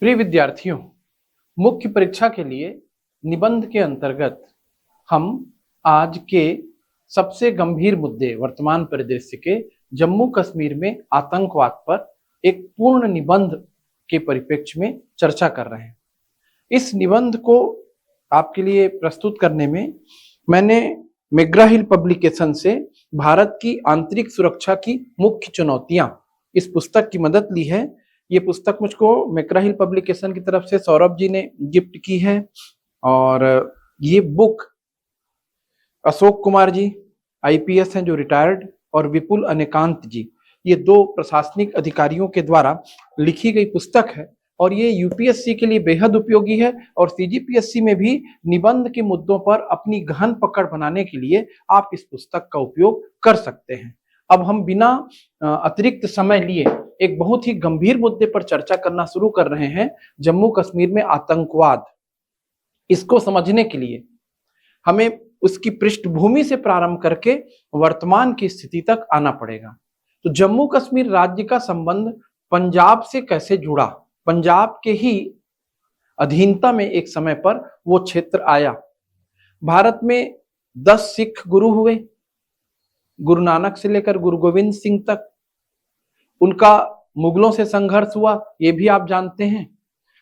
प्रिय विद्यार्थियों, मुख्य परीक्षा के लिए निबंध के अंतर्गत हम आज के सबसे गंभीर मुद्दे वर्तमान परिदृश्य के जम्मू कश्मीर में आतंकवाद पर एक पूर्ण निबंध के परिप्रेक्ष्य में चर्चा कर रहे हैं। इस निबंध को आपके लिए प्रस्तुत करने में मैंने मैकग्रा हिल पब्लिकेशन से भारत की आंतरिक सुरक्षा की मुख्य चुनौतियां इस पुस्तक की मदद ली है। ये पुस्तक मुझको मैकग्रा हिल पब्लिकेशन की तरफ से सौरभ जी ने गिफ्ट की है और ये बुक अशोक कुमार जी आईपीएस हैं जो रिटायर्ड, और विपुल अनेकांत जी, ये दो प्रशासनिक अधिकारियों के द्वारा लिखी गई पुस्तक है और ये यूपीएससी के लिए बेहद उपयोगी है और सीजीपीएससी में भी निबंध के मुद्दों पर अपनी गहन पकड़ बनाने के लिए आप इस पुस्तक का उपयोग कर सकते हैं। अब हम बिना अतिरिक्त समय लिए एक बहुत ही गंभीर मुद्दे पर चर्चा करना शुरू कर रहे हैं, जम्मू कश्मीर में आतंकवाद। इसको समझने के लिए हमें उसकी पृष्ठभूमि से प्रारंभ करके वर्तमान की स्थिति तक आना पड़ेगा। तो जम्मू कश्मीर राज्य का संबंध पंजाब से कैसे जुड़ा? पंजाब के ही अधीनता में एक समय पर वो क्षेत्र आया। भारत में 10 सिख गुरु हुए, गुरु नानक से लेकर गुरु गोविंद सिंह तक। उनका मुगलों से संघर्ष हुआ, ये भी आप जानते हैं।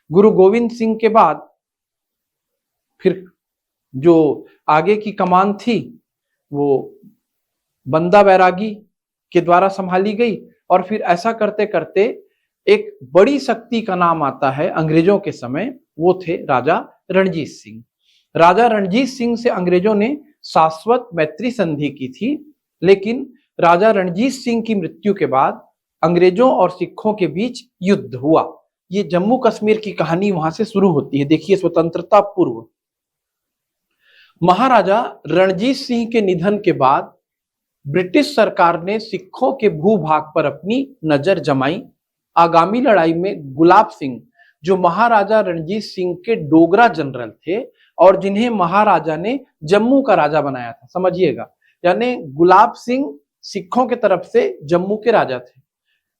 गुरु गोविंद सिंह के बाद फिर जो आगे की कमान थी वो बंदा बैरागी के द्वारा संभाली गई और फिर ऐसा करते करते एक बड़ी शक्ति का नाम आता है अंग्रेजों के समय, वो थे राजा रणजीत सिंह। राजा रणजीत सिंह से अंग्रेजों ने शाश्वत मैत्री संधि की थी, लेकिन राजा रणजीत सिंह की मृत्यु के बाद अंग्रेजों और सिखों के बीच युद्ध हुआ। ये जम्मू कश्मीर की कहानी वहां से शुरू होती है। देखिए, स्वतंत्रता पूर्व महाराजा रणजीत सिंह के निधन के बाद ब्रिटिश सरकार ने सिखों के भूभाग पर अपनी नजर जमाई। आगामी लड़ाई में गुलाब सिंह, जो महाराजा रणजीत सिंह के डोगरा जनरल थे और जिन्हें महाराजा ने जम्मू का राजा बनाया था, समझिएगा, यानी गुलाब सिंह सिखों के तरफ से जम्मू के राजा थे।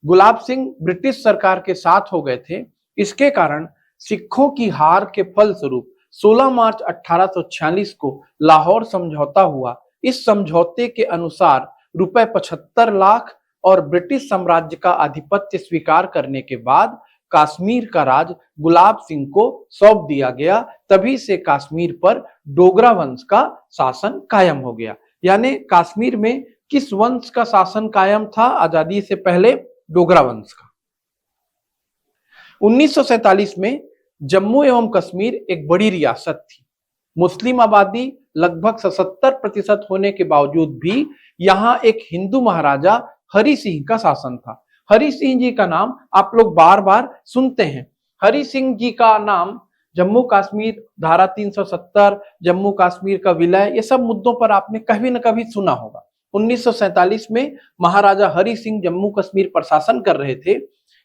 गुलाब सिंह ब्रिटिश सरकार के साथ हो गए थे। इसके कारण सिखों की हार के फलस्वरूप 16 मार्च 1846 को लाहौर समझौता हुआ। इस समझौते के अनुसार रुपए 75 लाख और ब्रिटिश साम्राज्य का आधिपत्य स्वीकार करने के बाद कश्मीर का राज गुलाब सिंह को सौंप दिया गया। तभी से कश्मीर पर डोगरा वंश का शासन कायम हो गया। यानी कश्मीर में किस वंश का शासन कायम था आजादी से पहले? डोगरा वंश का। 1947 में जम्मू एवं कश्मीर एक बड़ी रियासत थी। मुस्लिम आबादी लगभग 77% होने के बावजूद भी यहाँ एक हिंदू महाराजा हरि सिंह का शासन था। हरि सिंह जी का नाम आप लोग बार बार सुनते हैं। हरि सिंह जी का नाम जम्मू कश्मीर धारा 370, जम्मू कश्मीर का विलय, ये सब मुद्दों पर आपने कभी न कभी सुना होगा। 1947 में महाराजा हरि सिंह जम्मू कश्मीर पर शासन कर रहे थे।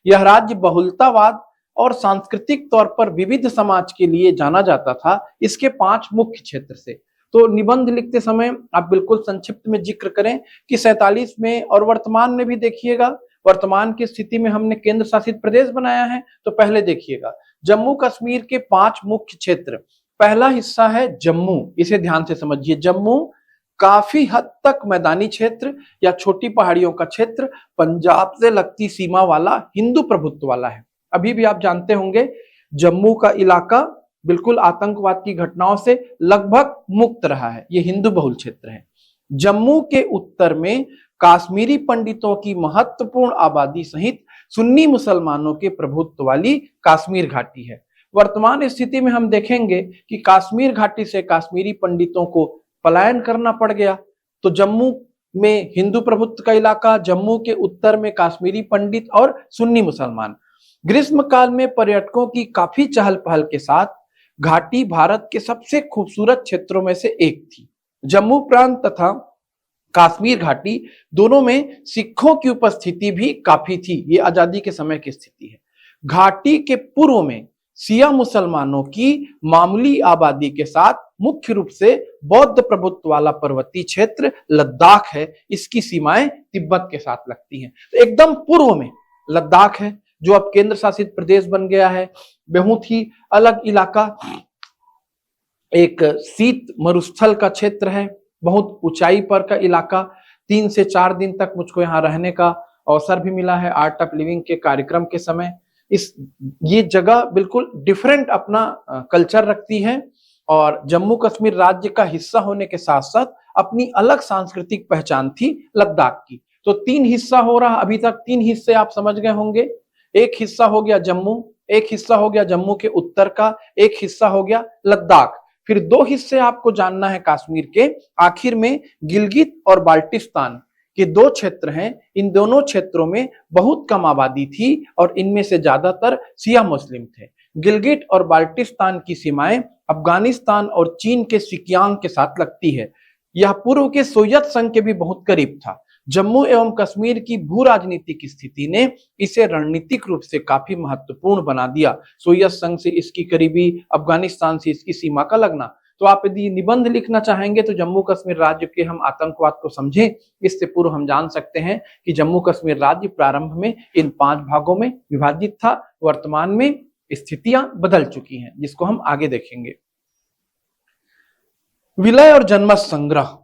यह राज्य बहुलतावाद और सांस्कृतिक तौर पर विविध समाज के लिए जाना जाता था। इसके 5 मुख्य क्षेत्र से तो निबंध लिखते समय आप बिल्कुल संक्षिप्त में जिक्र करें कि 47 में और वर्तमान में भी देखिएगा। वर्तमान की स्थिति में हमने केंद्र शासित प्रदेश बनाया है, तो पहले देखिएगा जम्मू कश्मीर के 5 मुख्य क्षेत्र। पहला हिस्सा है जम्मू, इसे ध्यान से समझिए। जम्मू काफी हद तक मैदानी क्षेत्र या छोटी पहाड़ियों का क्षेत्र, पंजाब से लगती सीमा वाला, हिंदू प्रभुत्व वाला है। अभी भी आप जानते होंगे जम्मू का इलाका बिल्कुल आतंकवाद की घटनाओं से लगभग मुक्त रहा है। ये हिंदू बहुल क्षेत्र है। जम्मू के उत्तर में काश्मीरी पंडितों की महत्वपूर्ण आबादी सहित सुन्नी मुसलमानों के प्रभुत्व वाली कश्मीर घाटी है। वर्तमान स्थिति में हम देखेंगे कि कश्मीर घाटी से काश्मीरी पंडितों को पलायन करना पड़ गया। तो जम्मू में हिंदू प्रभुत्व का इलाका, जम्मू के उत्तर में काश्मीरी पंडित और सुन्नी मुसलमान। ग्रीष्म काल में पर्यटकों की काफी चहल पहल के साथ घाटी भारत के सबसे खूबसूरत क्षेत्रों में से एक थी। जम्मू प्रांत तथा कश्मीर घाटी दोनों में सिखों की उपस्थिति भी काफी थी। ये आजादी के समय की स्थिति है। घाटी के पूर्व में शिया मुसलमानों की मामूली आबादी के साथ मुख्य रूप से बौद्ध प्रभुत्व वाला पर्वतीय क्षेत्र लद्दाख है। इसकी सीमाएं तिब्बत के साथ लगती हैं। तो एकदम पूर्व में लद्दाख है, जो अब केंद्र शासित प्रदेश बन गया है। बहुत ही अलग इलाका, एक शीत मरुस्थल का क्षेत्र है, बहुत ऊंचाई पर का इलाका। 3 से 4 दिन तक मुझको यहाँ रहने का अवसर भी मिला है आर्ट ऑफ लिविंग के कार्यक्रम के समय। ये जगह बिल्कुल डिफरेंट अपना कल्चर रखती है और जम्मू कश्मीर राज्य का हिस्सा होने के साथ साथ अपनी अलग सांस्कृतिक पहचान थी लद्दाख की। तो 3 हिस्सा हो रहा, अभी तक 3 हिस्से आप समझ गए होंगे। एक हिस्सा हो गया जम्मू, एक हिस्सा हो गया जम्मू के उत्तर का, एक हिस्सा हो गया लद्दाख। फिर 2 हिस्से आपको जानना है कश्मीर के। आखिर में गिलगित और बाल्टिस्तान के 2 क्षेत्र हैं। इन दोनों क्षेत्रों में बहुत कम आबादी थी और इनमें से ज्यादातर शिया मुस्लिम थे। गिलगिट और बाल्टिस्तान की सीमाएं अफगानिस्तान और चीन के सिकियांग के साथ लगती है। यह पूर्व के सोवियत संघ के भी बहुत करीब था। जम्मू एवं कश्मीर की भू राजनीतिक स्थिति ने इसे रणनीतिक रूप से काफी महत्वपूर्ण बना दिया। सोवियत संघ से इसकी करीबी, अफगानिस्तान से इसकी सीमा का लगना। तो आप यदि निबंध लिखना चाहेंगे तो जम्मू कश्मीर राज्य के हम आतंकवाद को समझें, इससे पूर्व हम जान सकते हैं कि जम्मू कश्मीर राज्य प्रारंभ में इन 5 भागों में विभाजित था। वर्तमान में स्थितियां बदल चुकी हैं, जिसको हम आगे देखेंगे। विलय और जनमत संग्रह।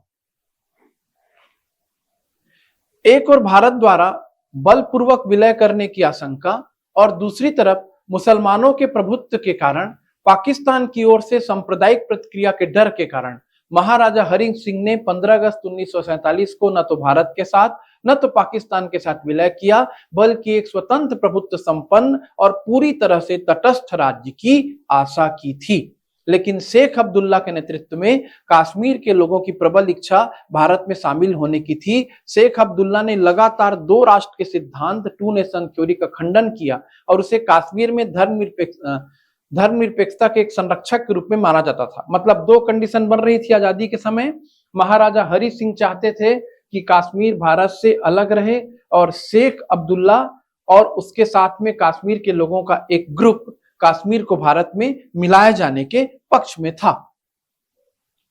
एक और भारत द्वारा बलपूर्वक विलय करने की आशंका और दूसरी तरफ मुसलमानों के प्रभुत्व के कारण पाकिस्तान की ओर से सांप्रदायिक प्रतिक्रिया के डर के कारण महाराजा हरि सिंह ने 15 अगस्त 1947 को न तो भारत के साथ न तो पाकिस्तान के साथ विलय किया, बल्कि एक स्वतंत्र प्रभुत्व संपन्न और पूरी तरह से तटस्थ राज्य की आशा की थी। लेकिन शेख अब्दुल्ला के नेतृत्व में कश्मीर के लोगों की प्रबल इच्छा भारत में शामिल होने की थी। शेख अब्दुल्ला ने लगातार 2 राष्ट्र के सिद्धांत, 2 नेशन थ्योरी का खंडन किया और उसे कश्मीर में धर्मनिरपेक्षता के एक संरक्षक के रूप में माना जाता था। मतलब 2 कंडीशन बन रही थी आजादी के समय। महाराजा हरि सिंह चाहते थे कि कश्मीर भारत से अलग रहे और शेख अब्दुल्ला और उसके साथ में कश्मीर के लोगों का एक ग्रुप कश्मीर को भारत में मिलाए जाने के पक्ष में था।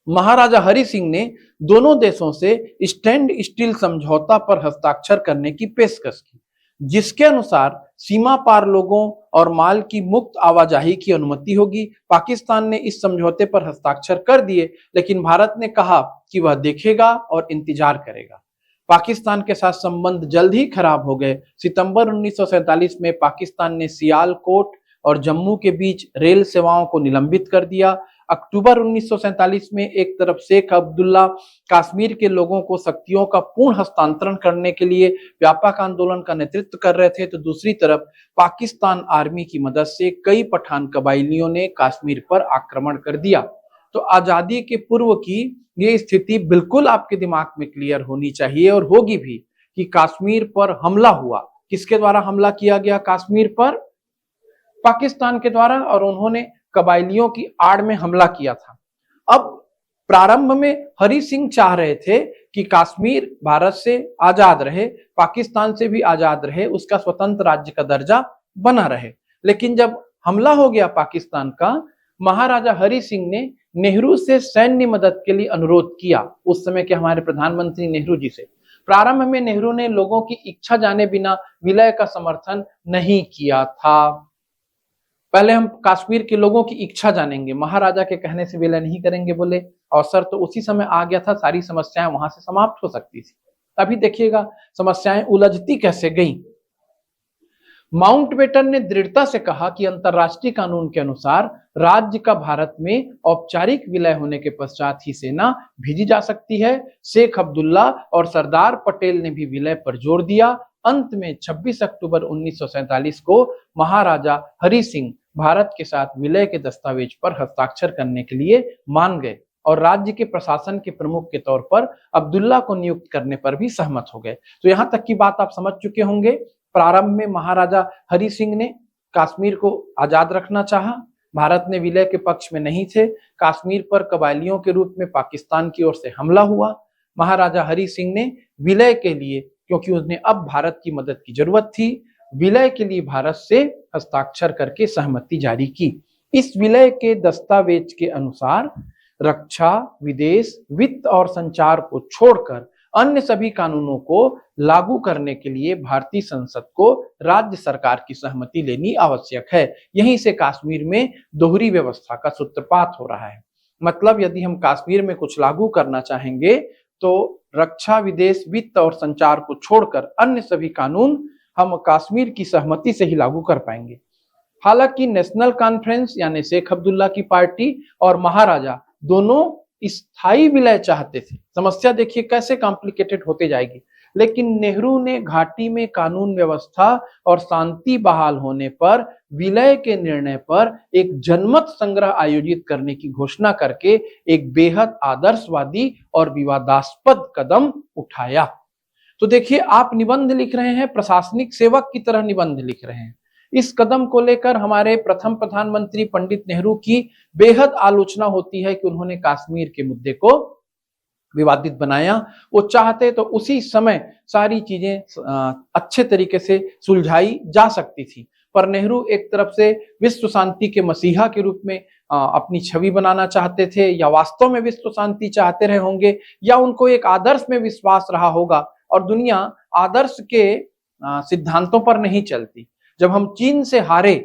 महाराजा हरि सिंह ने दोनों देशों से स्टैंड स्टिल समझौता पर हस्ताक्षर करने की पेशकश की, जिसके अनुसार सीमा पार लोगों और माल की मुक्त आवाजाही की अनुमति होगी। पाकिस्तान ने इस समझौते पर हस्ताक्षर कर दिए, लेकिन भारत ने कहा कि वह देखेगा और इंतजार करेगा। पाकिस्तान के साथ संबंध जल्द ही खराब हो गए। सितंबर 1947 में पाकिस्तान ने सियालकोट और जम्मू के बीच रेल सेवाओं को निलंबित कर दिया। अक्टूबर 1947 में एक तरफ शेख अब्दुल्ला कश्मीर के लोगों को शक्तियों का पूर्ण हस्तांतरण करने के लिए व्यापक आंदोलन का नेतृत्व कर रहे थे, तो दूसरी तरफ पाकिस्तान आर्मी की मदद से कई पठान कबायलियों ने कश्मीर पर आक्रमण कर दिया। तो आजादी के पूर्व की ये स्थिति बिल्कुल आपके दिमाग में क्लियर होनी चाहिए और होगी भी कि कश्मीर पर हमला हुआ। किसके द्वारा हमला किया गया कश्मीर पर? पाकिस्तान के द्वारा, और उन्होंने कबायलियों की आड़ में हमला किया था। अब प्रारंभ में हरि सिंह चाह रहे थे कि कश्मीर भारत से आजाद रहे, पाकिस्तान से भी आजाद रहे, उसका स्वतंत्र राज्य का दर्जा बना रहे। लेकिन जब हमला हो गया पाकिस्तान का, महाराजा हरि सिंह ने नेहरू से सैन्य मदद के लिए अनुरोध किया, उस समय के हमारे प्रधानमंत्री नेहरू जी से। प्रारंभ में नेहरू ने लोगों की इच्छा जाने बिना विलय का समर्थन नहीं किया था। पहले हम कश्मीर के लोगों की इच्छा जानेंगे, महाराजा के कहने से विलय नहीं करेंगे बोले। अवसर तो उसी समय आ गया था, सारी समस्याएं वहां से समाप्त हो सकती थी। अभी देखिएगा समस्याएं उलझती कैसे गई। माउंटबेटन ने दृढ़ता से कहा कि अंतरराष्ट्रीय कानून के अनुसार राज्य का भारत में औपचारिक विलय होने के पश्चात ही सेना भेजी जा सकती है। शेख अब्दुल्ला और सरदार पटेल ने भी विलय पर जोर दिया। अंत में 26 अक्टूबर 1947 को महाराजा हरि सिंह भारत के साथ विलय के दस्तावेज पर हस्ताक्षर करने के लिए मान गए और राज्य के प्रशासन के प्रमुख के तौर पर अब्दुल्ला को नियुक्त करने पर भी सहमत हो गए। तो यहां तक की बात आप समझ चुके होंगे। प्रारंभ में महाराजा हरि सिंह ने कश्मीर को आजाद रखना चाहा, भारत ने विलय के पक्ष में नहीं थे। कश्मीर पर कबायलियों के रूप में पाकिस्तान की ओर से हमला हुआ। महाराजा हरि सिंह ने विलय के लिए, क्योंकि उन्हें अब भारत की मदद की जरूरत थी, विलय के लिए भारत से हस्ताक्षर करके सहमति जारी की। इस विलय के दस्तावेज के अनुसार रक्षा, विदेश, वित्त और संचार को छोड़कर अन्य सभी कानूनों को लागू करने के लिए भारतीय संसद को राज्य सरकार की सहमति लेनी आवश्यक है। यहीं से कश्मीर में दोहरी व्यवस्था का सूत्रपात हो रहा है। मतलब यदि हम कश्मीर में कुछ लागू करना चाहेंगे तो रक्षा, विदेश, वित्त और संचार को छोड़कर अन्य सभी कानून हम कश्मीर की सहमति से ही लागू कर पाएंगे। हालांकि नेशनल कॉन्फ्रेंस यानी शेख अब्दुल्ला की पार्टी और महाराजा दोनों स्थायी विलय चाहते थे। समस्या देखिए कैसे कॉम्प्लिकेटेड होते जाएगी। लेकिन नेहरू ने घाटी में कानून व्यवस्था और शांति बहाल होने पर विलय के निर्णय पर एक जनमत संग्रह आयोजित करने की घोषणा करके एक बेहद आदर्शवादी और विवादास्पद कदम उठाया। तो देखिए, आप निबंध लिख रहे हैं, प्रशासनिक सेवक की तरह निबंध लिख रहे हैं। इस कदम को लेकर हमारे प्रथम प्रधानमंत्री पंडित नेहरू की बेहद आलोचना होती है कि उन्होंने कश्मीर के मुद्दे को विवादित बनाया। वो चाहते तो उसी समय सारी चीजें अच्छे तरीके से सुलझाई जा सकती थी, पर नेहरू एक तरफ से विश्व शांति के मसीहा के रूप में अपनी छवि बनाना चाहते थे, या वास्तव में विश्व शांति चाहते रहे होंगे, या उनको एक आदर्श में विश्वास रहा होगा। और दुनिया आदर्श के सिद्धांतों पर नहीं चलती। जब हम चीन से हारे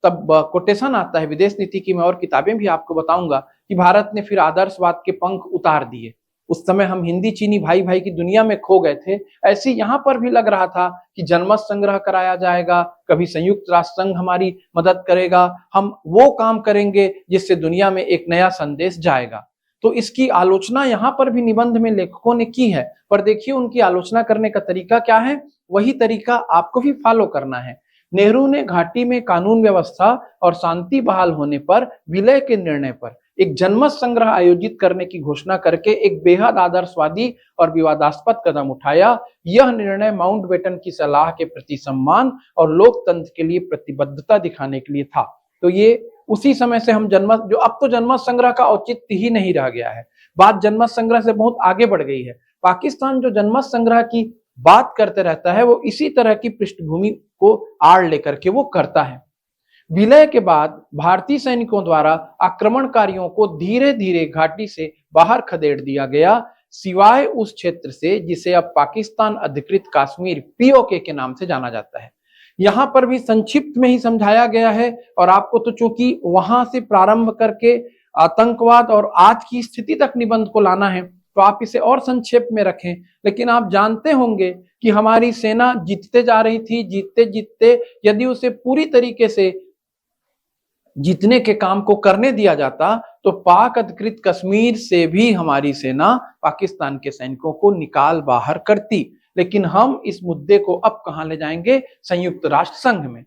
तब कोटेशन आता है विदेश नीति की, मैं और किताबें भी आपको बताऊंगा, कि भारत ने फिर आदर्शवाद के पंख उतार दिए। उस समय हम हिंदी चीनी भाई भाई की दुनिया में खो गए थे। ऐसे यहाँ पर भी लग रहा था कि जनमत संग्रह कराया जाएगा, कभी संयुक्त राष्ट्र संघ हमारी मदद करेगा, हम वो काम करेंगे जिससे दुनिया में एक नया संदेश जाएगा। तो इसकी आलोचना यहाँ पर भी निबंध में लेखकों ने की है, पर देखिए उनकी आलोचना करने का तरीका क्या है, वही तरीका आपको भी फॉलो करना है। नेहरू ने घाटी में कानून व्यवस्था और शांति बहाल होने पर विलय के निर्णय पर एक जनमत संग्रह आयोजित करने की घोषणा करके एक बेहद आदर्शवादी और विवादास्पद कदम उठाया। यह निर्णय माउंटबेटन की सलाह के प्रति सम्मान और लोकतंत्र के लिए प्रतिबद्धता दिखाने के लिए था। तो ये उसी समय से हम जनमत, जो अब तो जनमत संग्रह का औचित्य ही नहीं रह गया है, बात जनमत संग्रह से बहुत आगे बढ़ गई है। पाकिस्तान जो जनमत संग्रह की बात करते रहता है वो इसी तरह की पृष्ठभूमि को आड़ लेकर के वो करता है। विलय के बाद भारतीय सैनिकों द्वारा आक्रमणकारियों को धीरे धीरे घाटी से बाहर खदेड़ दिया गया, सिवाय उस क्षेत्र से जिसे अब पाकिस्तान अधिकृत कश्मीर पीओके के नाम से जाना जाता है। यहां पर भी संक्षिप्त में ही समझाया गया है, और आपको तो चूंकि वहां से प्रारंभ करके आतंकवाद और आज की स्थिति तक निबंध को लाना है, तो आप इसे और संक्षेप में रखें। लेकिन आप जानते होंगे कि हमारी सेना जीतते जा रही थी, जीतते जीतते यदि उसे पूरी तरीके से जीतने के काम को करने दिया जाता तो पाक अधिकृत कश्मीर से भी हमारी सेना पाकिस्तान के सैनिकों को निकाल बाहर करती। लेकिन हम इस मुद्दे को अब कहां ले जाएंगे, संयुक्त राष्ट्र संघ में।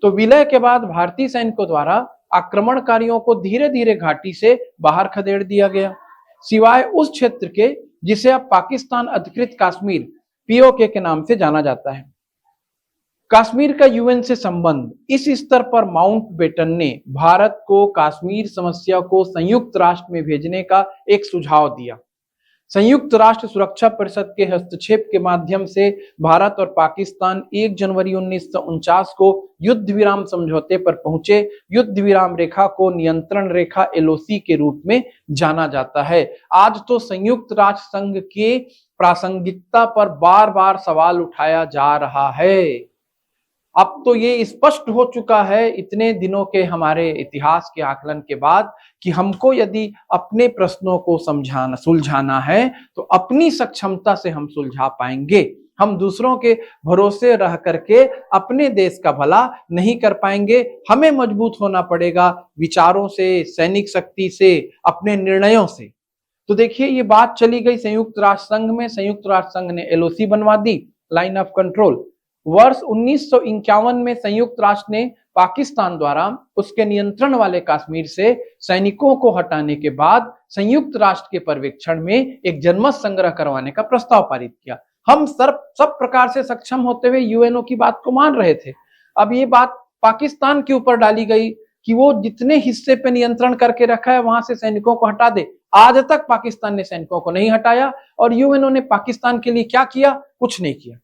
तो विलय के बाद भारतीय सैनिकों द्वारा आक्रमणकारियों को धीरे धीरे घाटी से बाहर खदेड़ दिया गया, सिवाय उस क्षेत्र के जिसे अब पाकिस्तान अधिकृत कश्मीर पीओके के नाम से जाना जाता है। कश्मीर का यूएन से संबंध, इस स्तर पर माउंटबेटन ने भारत को कश्मीर समस्या को संयुक्त राष्ट्र में भेजने का एक सुझाव दिया। संयुक्त राष्ट्र सुरक्षा परिषद के हस्तक्षेप के माध्यम से भारत और पाकिस्तान 1 जनवरी 1949 को युद्ध विराम समझौते पर पहुंचे। युद्ध विराम रेखा को नियंत्रण रेखा एलओसी के रूप में जाना जाता है। आज तो संयुक्त राष्ट्र संघ के प्रासंगिकता पर बार बार सवाल उठाया जा रहा है। अब तो ये स्पष्ट हो चुका है इतने दिनों के हमारे इतिहास के आकलन के बाद कि हमको यदि अपने प्रश्नों को सुलझाना है तो अपनी सक्षमता से हम सुलझा पाएंगे। हम दूसरों के भरोसे रह करके अपने देश का भला नहीं कर पाएंगे। हमें मजबूत होना पड़ेगा विचारों से, सैनिक शक्ति से, अपने निर्णयों से। तो देखिए ये बात चली गई संयुक्त राष्ट्र संघ में। संयुक्त राष्ट्र संघ ने एलओसी बनवा दी, लाइन ऑफ कंट्रोल। वर्ष 1951 में संयुक्त राष्ट्र ने पाकिस्तान द्वारा उसके नियंत्रण वाले कश्मीर से सैनिकों को हटाने के बाद संयुक्त राष्ट्र के पर्यवेक्षण में एक जनमत संग्रह करवाने का प्रस्ताव पारित किया। हम सब प्रकार से सक्षम होते हुए यूएनओ की बात को मान रहे थे। अब ये बात पाकिस्तान के ऊपर डाली गई कि वो जितने हिस्से पे नियंत्रण करके रखा है वहां से सैनिकों को हटा दे। आज तक पाकिस्तान ने सैनिकों को नहीं हटाया और यूएनओ ने पाकिस्तान के लिए क्या किया? कुछ नहीं किया।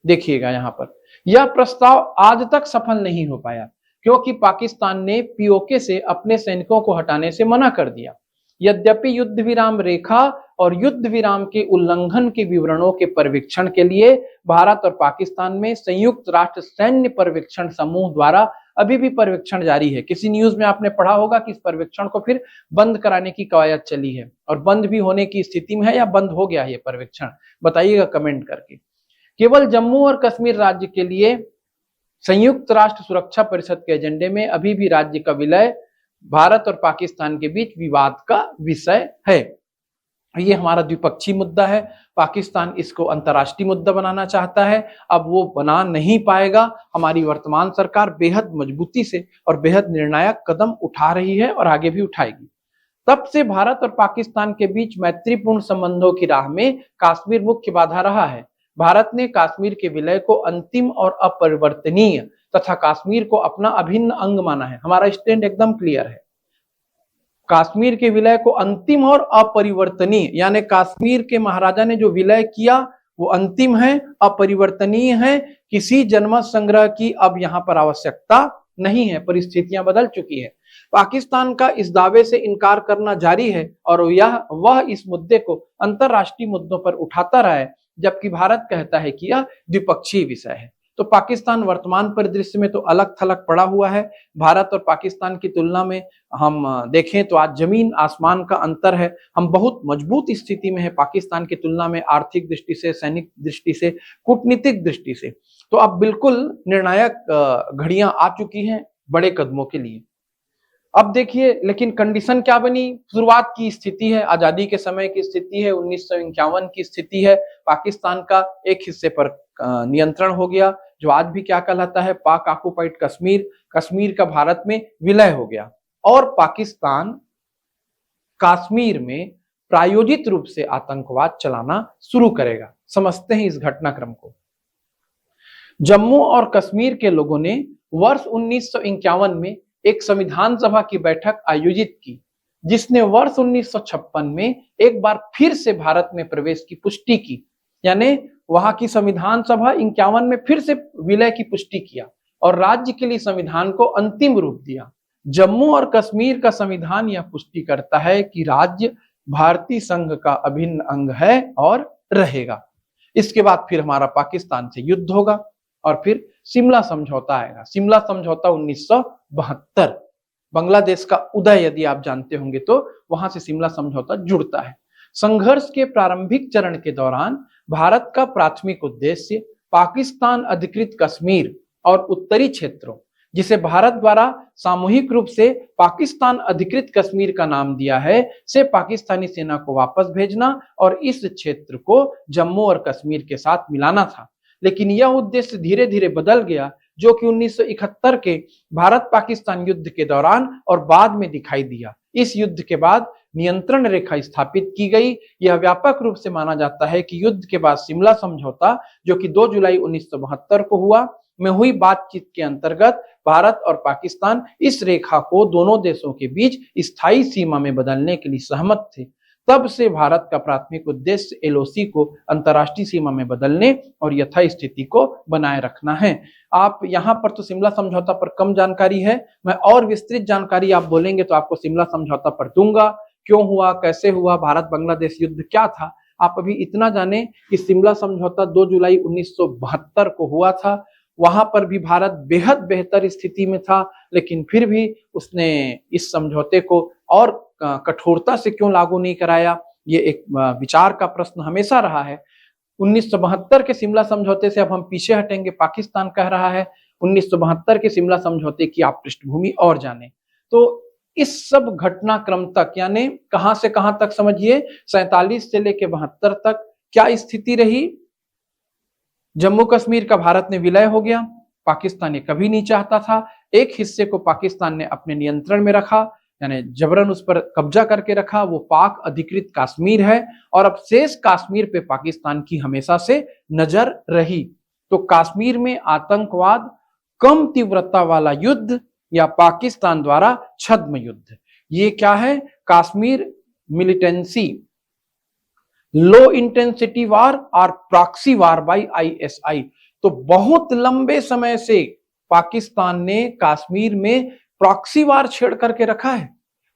देखिएगा यहां पर यह प्रस्ताव आज तक सफल नहीं हो पाया क्योंकि पाकिस्तान ने पीओके से अपने सैनिकों को हटाने से मना कर दिया। यद्यपि युद्ध विराम रेखा और युद्ध विराम के उल्लंघन के विवरणों के पर्यवेक्षण के लिए भारत और पाकिस्तान में संयुक्त राष्ट्र सैन्य पर्यवेक्षण समूह द्वारा अभी भी पर्यवेक्षण जारी है। किसी न्यूज में आपने पढ़ा होगा कि इस पर्यवेक्षण को फिर बंद कराने की कवायद चली है और बंद भी होने की स्थिति में है या बंद हो गया है ये पर्यवेक्षण, बताइएगा कमेंट करके। केवल जम्मू और कश्मीर राज्य के लिए संयुक्त राष्ट्र सुरक्षा परिषद के एजेंडे में अभी भी राज्य का विलय भारत और पाकिस्तान के बीच विवाद का विषय है। ये हमारा द्विपक्षीय मुद्दा है। पाकिस्तान इसको अंतर्राष्ट्रीय मुद्दा बनाना चाहता है, अब वो बना नहीं पाएगा। हमारी वर्तमान सरकार बेहद मजबूती से और बेहद निर्णायक कदम उठा रही है और आगे भी उठाएगी। तब से भारत और पाकिस्तान के बीच मैत्रीपूर्ण संबंधों की राह में कश्मीर मुख्य बाधा रहा है। भारत ने कश्मीर के विलय को अंतिम और अपरिवर्तनीय तथा कश्मीर को अपना अभिन्न अंग माना है। हमारा स्टैंड एकदम क्लियर है। कश्मीर के विलय को अंतिम और अपरिवर्तनीय, यानी कश्मीर के महाराजा ने जो विलय किया वो अंतिम है, अपरिवर्तनीय है। किसी जनमत संग्रह की अब यहाँ पर आवश्यकता नहीं है, परिस्थितियां बदल चुकी है। पाकिस्तान का इस दावे से इनकार करना जारी है और वह इस मुद्दे को अंतरराष्ट्रीय मुद्दों पर उठाता रहा है, जबकि भारत कहता है कि यह द्विपक्षीय विषय है। तो पाकिस्तान वर्तमान परिदृश्य में तो अलग थलग पड़ा हुआ है। भारत और पाकिस्तान की तुलना में हम देखें तो आज जमीन आसमान का अंतर है। हम बहुत मजबूत स्थिति में है पाकिस्तान की तुलना में, आर्थिक दृष्टि से, सैनिक दृष्टि से, कूटनीतिक दृष्टि से। तो अब बिल्कुल निर्णायक घड़ियां आ चुकी हैं बड़े कदमों के लिए। अब देखिए लेकिन कंडीशन क्या बनी। शुरुआत की स्थिति है, आजादी के समय की स्थिति है, 1951 की स्थिति है। पाकिस्तान का एक हिस्से पर नियंत्रण हो गया, जो आज भी क्या कहलाता है, पाक ऑक्युपाइड कश्मीर। कश्मीर का भारत में विलय हो गया और पाकिस्तान कश्मीर में प्रायोजित रूप से आतंकवाद चलाना शुरू करेगा। समझते हैं इस घटनाक्रम को। जम्मू और कश्मीर के लोगों ने वर्ष 1951 में एक संविधान सभा की बैठक आयोजित की, जिसने वर्ष 1956 में एक बार फिर से भारत में प्रवेश की पुष्टि की। यानी वहां की संविधान सभा 51 में फिर से विलय की पुष्टि किया और राज्य के लिए संविधान को अंतिम रूप दिया। जम्मू और कश्मीर का संविधान यह पुष्टि करता है कि राज्य भारतीय संघ का अभिन्न अंग है और रहेगा। इसके बाद फिर हमारा पाकिस्तान से युद्ध होगा और फिर शिमला समझौता आएगा। शिमला समझौता 1972, बांग्लादेश का उदय यदि आप जानते होंगे तो वहां से शिमला समझौता जुड़ता है। संघर्ष के प्रारंभिक चरण के दौरान भारत का प्राथमिक उद्देश्य पाकिस्तान अधिकृत कश्मीर और उत्तरी क्षेत्रों, जिसे भारत द्वारा सामूहिक रूप से पाकिस्तान अधिकृत कश्मीर का नाम दिया है, से पाकिस्तानी सेना को वापस भेजना और इस क्षेत्र को जम्मू और कश्मीर के साथ मिलाना था। लेकिन यह उद्देश्य धीरे धीरे बदल गया, जो कि 1971 के भारत पाकिस्तान युद्ध के दौरान और बाद में दिखाई दिया। इस युद्ध के बाद नियंत्रण रेखा स्थापित की गई। यह व्यापक रूप से माना जाता है कि युद्ध के बाद शिमला समझौता, जो कि 2 जुलाई 1972 को हुआ, में हुई बातचीत के अंतर्गत भारत और पाकिस्तान इस रेखा को दोनों देशों के बीच स्थायी सीमा में बदलने के लिए सहमत थे। तब से भारत का प्राथमिक उद्देश्य एलओसी को अंतर्राष्ट्रीय सीमा में बदलने और यथास्थिति को बनाए रखना है। आप यहाँ पर तो शिमला समझौता पर कम जानकारी है, मैं और विस्तृत जानकारी आप बोलेंगे तो आपको शिमला समझौता पर दूंगा। क्यों हुआ, कैसे हुआ, भारत बांग्लादेश युद्ध क्या था। आप अभी इतना जाने कि शिमला समझौता 2 जुलाई 1972 को हुआ था। वहां पर भी भारत बेहद बेहतर स्थिति में था, लेकिन फिर भी उसने इस समझौते को और कठोरता से क्यों लागू नहीं कराया, ये एक विचार का प्रश्न हमेशा रहा है। 1972 के शिमला समझौते से अब हम पीछे हटेंगे। पाकिस्तान कह रहा है 1972 के शिमला समझौते की आप पृष्ठभूमि और जाने। तो इस सब घटनाक्रम तक, यानी कहां से कहां तक समझिए, 47 से लेकर 72 तक क्या स्थिति रही। जम्मू कश्मीर का भारत ने विलय हो गया। पाकिस्तान ये कभी नहीं चाहता था। एक हिस्से को पाकिस्तान ने अपने नियंत्रण में रखा, यानी जबरन उस पर कब्जा करके रखा। वो पाक अधिकृत कश्मीर है और अब शेष कश्मीर पे पाकिस्तान की हमेशा से नजर रही। तो कश्मीर में आतंकवाद, कम तीव्रता वाला युद्ध या पाकिस्तान द्वारा छद्म युद्ध, ये क्या है, कश्मीर मिलिटेंसी, लो इंटेंसिटी वार और प्रॉक्सी वार बाय आईएसआई। तो बहुत लंबे समय से पाकिस्तान ने कश्मीर में प्रॉक्सी वार छेड़ करके रखा है।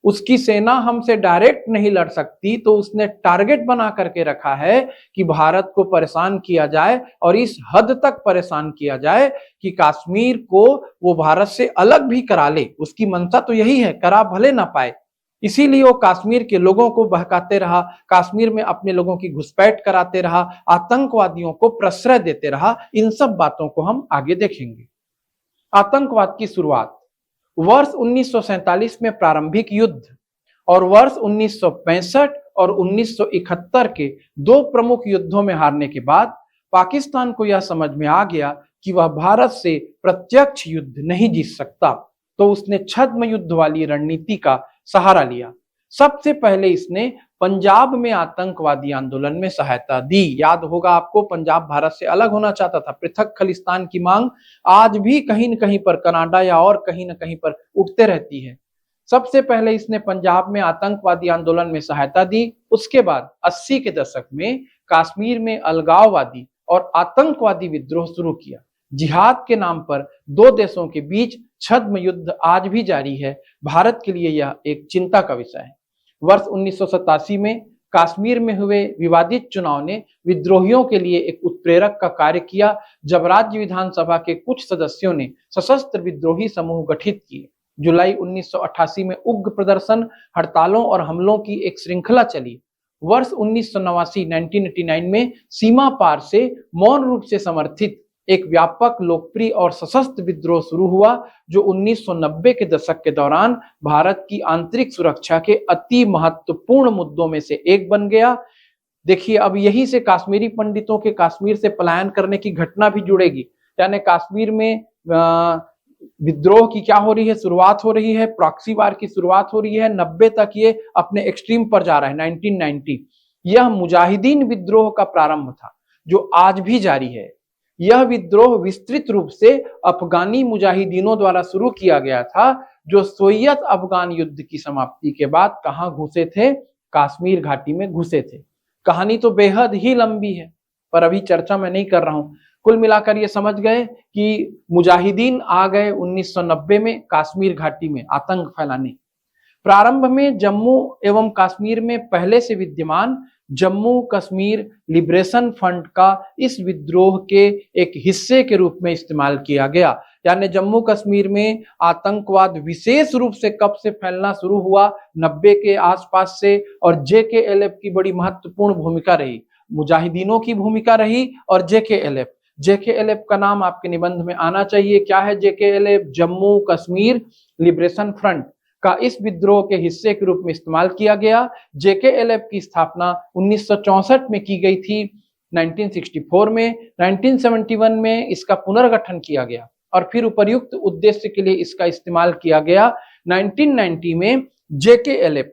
उसकी सेना हमसे डायरेक्ट नहीं लड़ सकती, तो उसने टारगेट बना करके रखा है कि भारत को परेशान किया जाए, और इस हद तक परेशान किया जाए कि कश्मीर को वो भारत से अलग भी करा ले। उसकी मंशा तो यही है, करा भले ना पाए। इसीलिए वो कश्मीर के लोगों को बहकाते रहा, कश्मीर में अपने लोगों की घुसपैठ कराते रहा, आतंकवादियों को प्रश्रय देते रहा। इन सब बातों को हम आगे देखेंगे। आतंकवाद की शुरुआत वर्ष 1947 में प्रारंभिक युद्ध और वर्ष 1965 और 1971 के दो प्रमुख युद्धों में हारने के बाद पाकिस्तान को यह समझ में आ गया कि वह भारत से प्रत्यक्ष युद्ध नहीं जीत सकता, तो उसने छद्म युद्ध वाली रणनीति का सहारा लिया। सबसे पहले इसने पंजाब में आतंकवादी आंदोलन में सहायता दी। याद होगा आपको, पंजाब भारत से अलग होना चाहता था। पृथक खलिस्तान की मांग आज भी कहीं न कहीं पर कनाडा या और कहीं न कहीं पर उठते रहती है। सबसे पहले इसने पंजाब में आतंकवादी आंदोलन में सहायता दी। उसके बाद 80 के दशक में कश्मीर में अलगाववादी और आतंकवादी विद्रोह शुरू किया। जिहाद के नाम पर दो देशों के बीच छद्म युद्ध आज भी जारी है। भारत के लिए यह एक चिंता का विषय है। वर्ष 1987 में कश्मीर में हुए विवादित चुनाव ने विद्रोहियों के लिए एक उत्प्रेरक का कार्य किया, जब राज्य विधानसभा के कुछ सदस्यों ने सशस्त्र विद्रोही समूह गठित किए। जुलाई 1988 में उग्र प्रदर्शन, हड़तालों और हमलों की एक श्रृंखला चली। वर्ष 1989 में सीमा पार से मौन रूप से समर्थित एक व्यापक, लोकप्रिय और सशस्त्र विद्रोह शुरू हुआ, जो 1990 के दशक के दौरान भारत की आंतरिक सुरक्षा के अति महत्वपूर्ण मुद्दों में से एक बन गया। देखिए, अब यही से कश्मीरी पंडितों के कश्मीर से पलायन करने की घटना भी जुड़ेगी। यानी कश्मीर में विद्रोह की क्या हो रही है, शुरुआत हो रही है, प्रॉक्सी वार की शुरुआत हो रही है। 90 तक ये अपने एक्सट्रीम पर जा रहा है। 1990 यह मुजाहिदीन विद्रोह का प्रारंभ था, जो आज भी जारी है। यह विद्रोह विस्तृत रूप से अफगानी मुजाहिदीनों द्वारा शुरू किया गया था, जो सोवियत अफगान युद्ध की समाप्ति के बाद कहां घुसे थे? कश्मीर घाटी में घुसे थे। कहानी तो बेहद ही लंबी है, पर अभी चर्चा मैं नहीं कर रहा हूं। कुल मिलाकर ये समझ गए कि मुजाहिदीन आ गए 1990 में कश्मीर घाटी में आतंक फैलाने। प्रारंभ में जम्मू एवं कश्मीर में पहले से विद्यमान जम्मू कश्मीर लिबरेशन फ्रंट का इस विद्रोह के एक हिस्से के रूप में इस्तेमाल किया गया। यानी जम्मू कश्मीर में आतंकवाद विशेष रूप से कब से फैलना शुरू हुआ? 90 के आसपास से। और JKLF की बड़ी महत्वपूर्ण भूमिका रही, मुजाहिदीनों की भूमिका रही और JKLF का नाम आपके निबंध में आना चाहिए। क्या है JKLF? Jammu Kashmir liberation front का इस विद्रोह के हिस्से के रूप में इस्तेमाल किया गया। JKLF की स्थापना 1964 में की गई थी। 1964 में, 1971 में इसका पुनर्गठन किया गया और फिर उपर्युक्त उद्देश्य के लिए इसका इस्तेमाल किया गया। 1990 में JKLF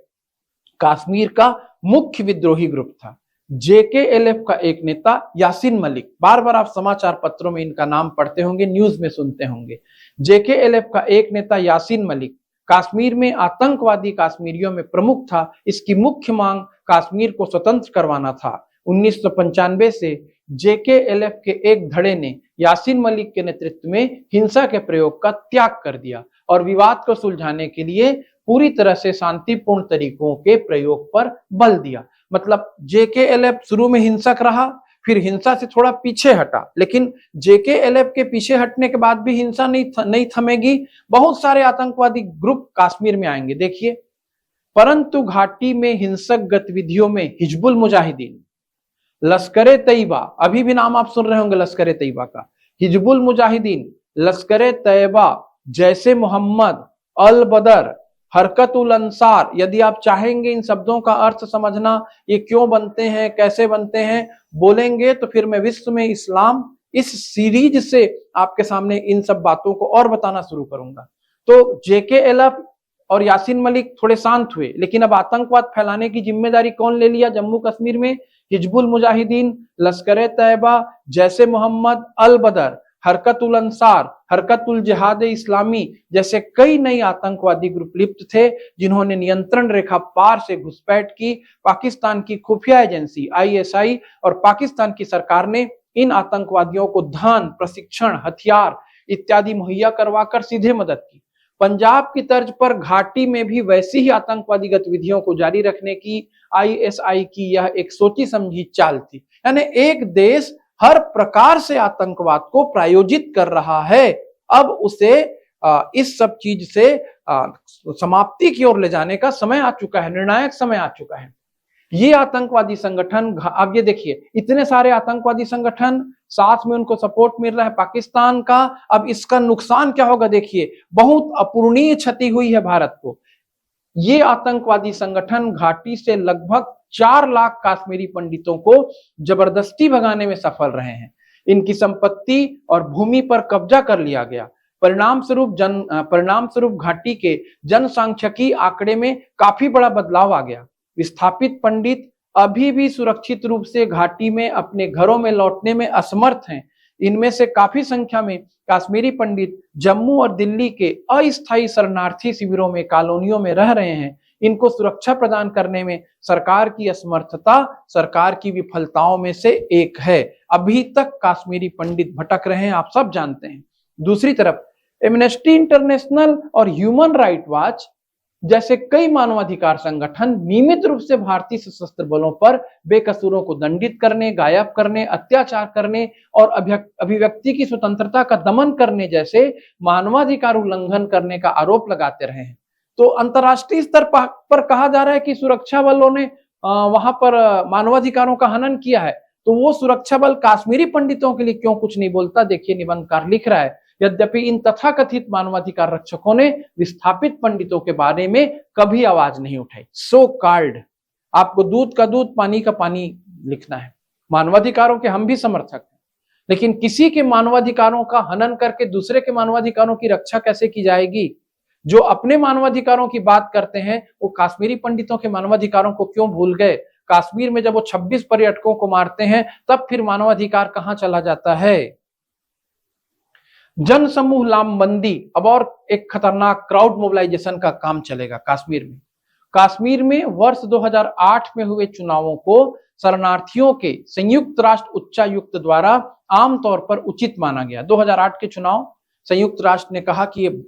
कश्मीर का मुख्य विद्रोही ग्रुप था। JKLF का एक नेता यासीन मलिक, बार बार आप समाचार पत्रों में इनका नाम पढ़ते होंगे, न्यूज में सुनते होंगे। JKLF का एक नेता यासीन मलिक कश्मीर में आतंकवादी कश्मीरियों में प्रमुख था। इसकी मुख्य मांग कश्मीर को स्वतंत्र करवाना था। 1995 से JKLF के एक धड़े ने यासीन मलिक के नेतृत्व में हिंसा के प्रयोग का त्याग कर दिया और विवाद को सुलझाने के लिए पूरी तरह से शांतिपूर्ण तरीकों के प्रयोग पर बल दिया। मतलब JKLF शुरू में हिंसक रहा, फिर हिंसा से थोड़ा पीछे हटा, लेकिन JKLF के पीछे हटने के बाद भी हिंसा नहीं थमेगी। बहुत सारे आतंकवादी ग्रुप कश्मीर में आएंगे, देखिए। परंतु घाटी में हिंसक गतिविधियों में हिजबुल मुजाहिदीन, लश्कर तैयबा, अभी भी नाम आप सुन रहे होंगे लश्कर तैयबा का, हिजबुल मुजाहिदीन, लश्कर तैयबा, जैसे मोहम्मद, अल बदर, हरकत उल अंसार। यदि आप चाहेंगे इन शब्दों का अर्थ समझना, ये क्यों बनते हैं, कैसे बनते हैं, बोलेंगे तो फिर मैं विश्व में इस्लाम इस सीरीज से आपके सामने इन सब बातों को और बताना शुरू करूंगा। तो JKLF और यासीन मलिक थोड़े शांत हुए, लेकिन अब आतंकवाद फैलाने की जिम्मेदारी कौन ले लिया जम्मू कश्मीर में? हिजबुल मुजाहिदीन, लश्कर तैयबा, जैसे मोहम्मद, अल बदर, हरकत उल अंसार, हरकत उल जिहाद इस्लामी जैसे कई नई आतंकवादी ग्रुप लिप्त थे, जिन्होंने नियंत्रण रेखा पार से घुसपैठ की। पाकिस्तान की खुफिया एजेंसी ISI और पाकिस्तान की सरकार ने इन आतंकवादियों को धन, प्रशिक्षण, हथियार इत्यादि मुहैया करवाकर सीधे मदद की। पंजाब की तर्ज पर घाटी में भी वैसी ही आतंकवादी गतिविधियों को जारी रखने की आईएसआई की यह एक सोची समझी चाल थी। यानी एक देश हर प्रकार से आतंकवाद को प्रायोजित कर रहा है, अब उसे इस सब चीज से समाप्ति की ओर ले जाने का समय आ चुका है, निर्णायक समय आ चुका है। ये आतंकवादी संगठन, अब ये देखिए इतने सारे आतंकवादी संगठन, साथ में उनको सपोर्ट मिल रहा है पाकिस्तान का। अब इसका नुकसान क्या होगा देखिए, बहुत अपूरणीय क्षति हुई है भारत को। ये आतंकवादी संगठन घाटी से लगभग 4 लाख कश्मीरी पंडितों को जबरदस्ती भगाने में सफल रहे हैं। इनकी संपत्ति और भूमि पर कब्जा कर लिया गया। परिणाम स्वरूप घाटी के जनसांख्यिकी आंकड़े में काफी बड़ा बदलाव आ गया। विस्थापित पंडित अभी भी सुरक्षित रूप से घाटी में अपने घरों में लौटने में असमर्थ हैं। इनमें से काफी संख्या में कश्मीरी पंडित जम्मू और दिल्ली के अस्थायी शरणार्थी शिविरों में, कॉलोनियों में रह रहे हैं। इनको सुरक्षा प्रदान करने में सरकार की असमर्थता सरकार की विफलताओं में से एक है। अभी तक कश्मीरी पंडित भटक रहे हैं, आप सब जानते हैं। दूसरी तरफ एमनेस्टी इंटरनेशनल और ह्यूमन राइट वॉच जैसे कई मानवाधिकार संगठन नियमित रूप से भारतीय सशस्त्र बलों पर बेकसूरों को दंडित करने, गायब करने, अत्याचार करने और अभिव्यक्ति की स्वतंत्रता का दमन करने जैसे मानवाधिकार उल्लंघन करने का आरोप लगाते रहे हैं। तो अंतर्राष्ट्रीय स्तर पर कहा जा रहा है कि सुरक्षा बलों ने वहां पर मानवाधिकारों का हनन किया है, तो वो सुरक्षा बल कश्मीरी पंडितों के लिए क्यों कुछ नहीं बोलता? देखिए निबंधकार लिख रहा है, यद्यपि इन तथाकथित मानवाधिकार रक्षकों ने विस्थापित पंडितों के बारे में कभी आवाज नहीं उठाई। सो कॉल्ड, आपको दूध का दूध पानी का पानी लिखना है। मानवाधिकारों के हम भी समर्थक हैं, लेकिन किसी के मानवाधिकारों का हनन करके दूसरे के मानवाधिकारों की रक्षा कैसे की जाएगी? जो अपने मानवाधिकारों की बात करते हैं वो कश्मीरी पंडितों के मानवाधिकारों को क्यों भूल गए? कश्मीर में जब वो 26 पर्यटकों को मारते हैं तब फिर मानवाधिकार कहां चला जाता है? जन समूह लामबंदी, अब और एक खतरनाक क्राउड मोबिलाइजेशन का काम चलेगा कश्मीर में। कश्मीर में वर्ष 2008 में हुए चुनावों को शरणार्थियों के संयुक्त राष्ट्र उच्चायुक्त द्वारा आमतौर पर उचित माना गया। 2008 के चुनाव संयुक्त राष्ट्र ने कहा कि ये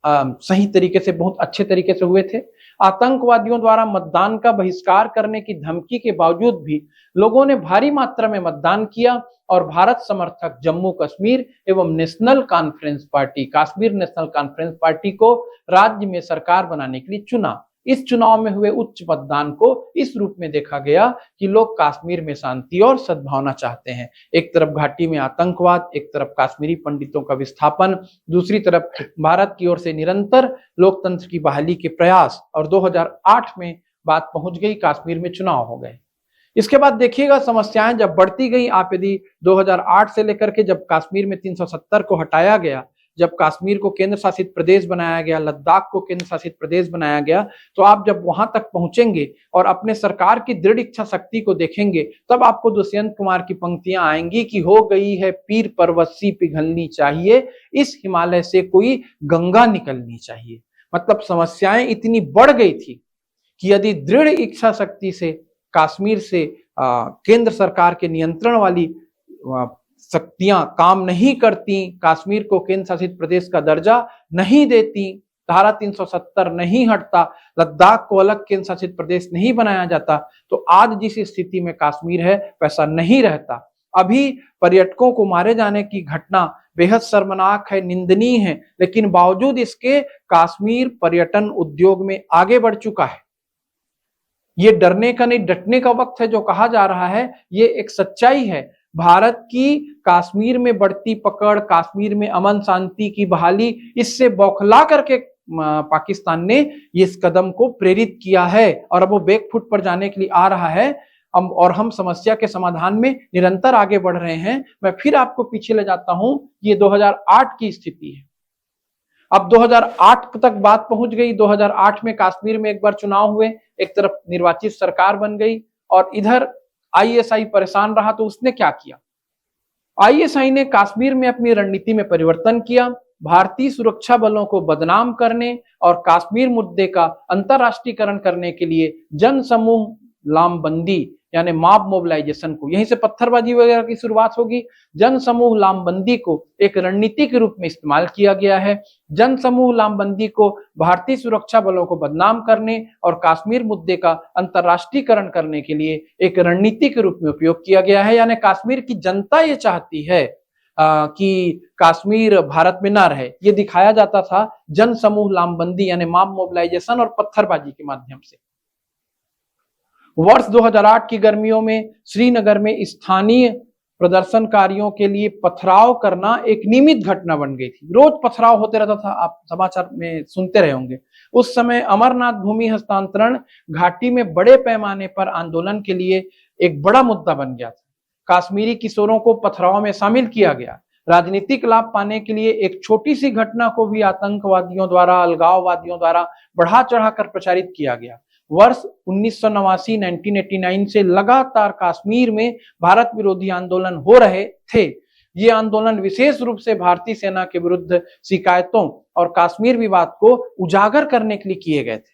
सही तरीके से, बहुत अच्छे तरीके से हुए थे। आतंकवादियों द्वारा मतदान का बहिष्कार करने की धमकी के बावजूद भी लोगों ने भारी मात्रा में मतदान किया और भारत समर्थक जम्मू कश्मीर एवं national conference party, Kashmir national conference party को राज्य में सरकार बनाने के लिए चुना। इस चुनाव में हुए उच्च मतदान को इस रूप में देखा गया कि लोग कश्मीर में शांति और सद्भावना चाहते हैं। एक तरफ घाटी में आतंकवाद, एक तरफ कश्मीरी पंडितों का विस्थापन, दूसरी तरफ भारत की ओर से निरंतर लोकतंत्र की बहाली के प्रयास, और 2008 में बात पहुंच गई, कश्मीर में चुनाव हो गए। इसके बाद देखिएगा समस्याएं जब बढ़ती गई, आप यदि 2008 से लेकर के जब कश्मीर में 370 को हटाया गया, जब कश्मीर को केंद्र शासित प्रदेश बनाया गया, लद्दाख को केंद्र शासित प्रदेश बनाया गया, तो आप जब वहां तक पहुंचेंगे और अपने सरकार की दृढ़ इच्छा शक्ति को देखेंगे, तब आपको दुष्यंत कुमार की पंक्तियां आएंगी कि हो गई है पीर परवस्सी पिघलनी चाहिए, इस हिमालय से कोई गंगा निकलनी चाहिए। मतलब समस्याएं इतनी बढ़ गई थी कि यदि दृढ़ इच्छा शक्ति से कश्मीर से केंद्र सरकार के नियंत्रण वाली शक्तियां काम नहीं करती, कश्मीर को केंद्र शासित प्रदेश का दर्जा नहीं देती, धारा 370 नहीं हटता, लद्दाख को अलग केंद्र शासित प्रदेश नहीं बनाया जाता, तो आज जिस स्थिति में कश्मीर है वैसा नहीं रहता। अभी पर्यटकों को मारे जाने की घटना बेहद शर्मनाक है, निंदनीय है, लेकिन बावजूद इसके कश्मीर पर्यटन उद्योग में आगे बढ़ चुका है। ये डरने का नहीं डटने का वक्त है जो कहा जा रहा है, ये एक सच्चाई है। भारत की कश्मीर में बढ़ती पकड़, कश्मीर में अमन शांति की बहाली, इससे बौखला करके पाकिस्तान ने इस कदम को प्रेरित किया है और अब वो बैकफुट पर जाने के लिए आ रहा है। और हम समस्या के समाधान में निरंतर आगे बढ़ रहे हैं। मैं फिर आपको पीछे ले जाता हूं, ये 2008 की स्थिति है। अब 2008 तक बात पहुंच गई। 2008 में कश्मीर में एक बार चुनाव हुए, एक तरफ निर्वाचित सरकार बन गई और इधर आईएसआई परेशान रहा, तो उसने क्या किया? आईएसआई ने कश्मीर में अपनी रणनीति में परिवर्तन किया। भारतीय सुरक्षा बलों को बदनाम करने और कश्मीर मुद्दे का अंतरराष्ट्रीयकरण करने के लिए जन समूह लामबंदी यानी मॉब मोबिलाइजेशन को, यहीं से पत्थरबाजी वगैरह की शुरुआत होगी। जन समूह लामबंदी को एक रणनीति के रूप में इस्तेमाल किया गया है। जन समूह लामबंदी को भारतीय सुरक्षा बलों को बदनाम करने और कश्मीर मुद्दे का अंतर्राष्ट्रीयकरण करने के लिए एक रणनीति के रूप में उपयोग किया गया है। यानी कश्मीर की जनता ये चाहती है कि कश्मीर भारत में ना रहे, ये दिखाया जाता था जन समूह लामबंदी यानी मॉब मोबिलाइजेशन और पत्थरबाजी के माध्यम से। वर्ष 2008 की गर्मियों में श्रीनगर में स्थानीय प्रदर्शनकारियों के लिए पथराव करना एक नियमित घटना बन गई थी। रोज पथराव होते रहता था, आप समाचार में सुनते रहे होंगे। उस समय अमरनाथ भूमि हस्तांतरण घाटी में बड़े पैमाने पर आंदोलन के लिए एक बड़ा मुद्दा बन गया था। कश्मीरी किशोरों को पथराव में शामिल किया गया। राजनीतिक लाभ पाने के लिए एक छोटी सी घटना को भी आतंकवादियों द्वारा, अलगाववादियों द्वारा बढ़ा चढ़ाकर प्रचारित किया गया। वर्ष 1989 से लगातार कश्मीर में भारत विरोधी आंदोलन हो रहे थे। ये आंदोलन विशेष रूप से भारतीय सेना के विरुद्ध शिकायतों और कश्मीर विवाद को उजागर करने के लिए किए गए थे।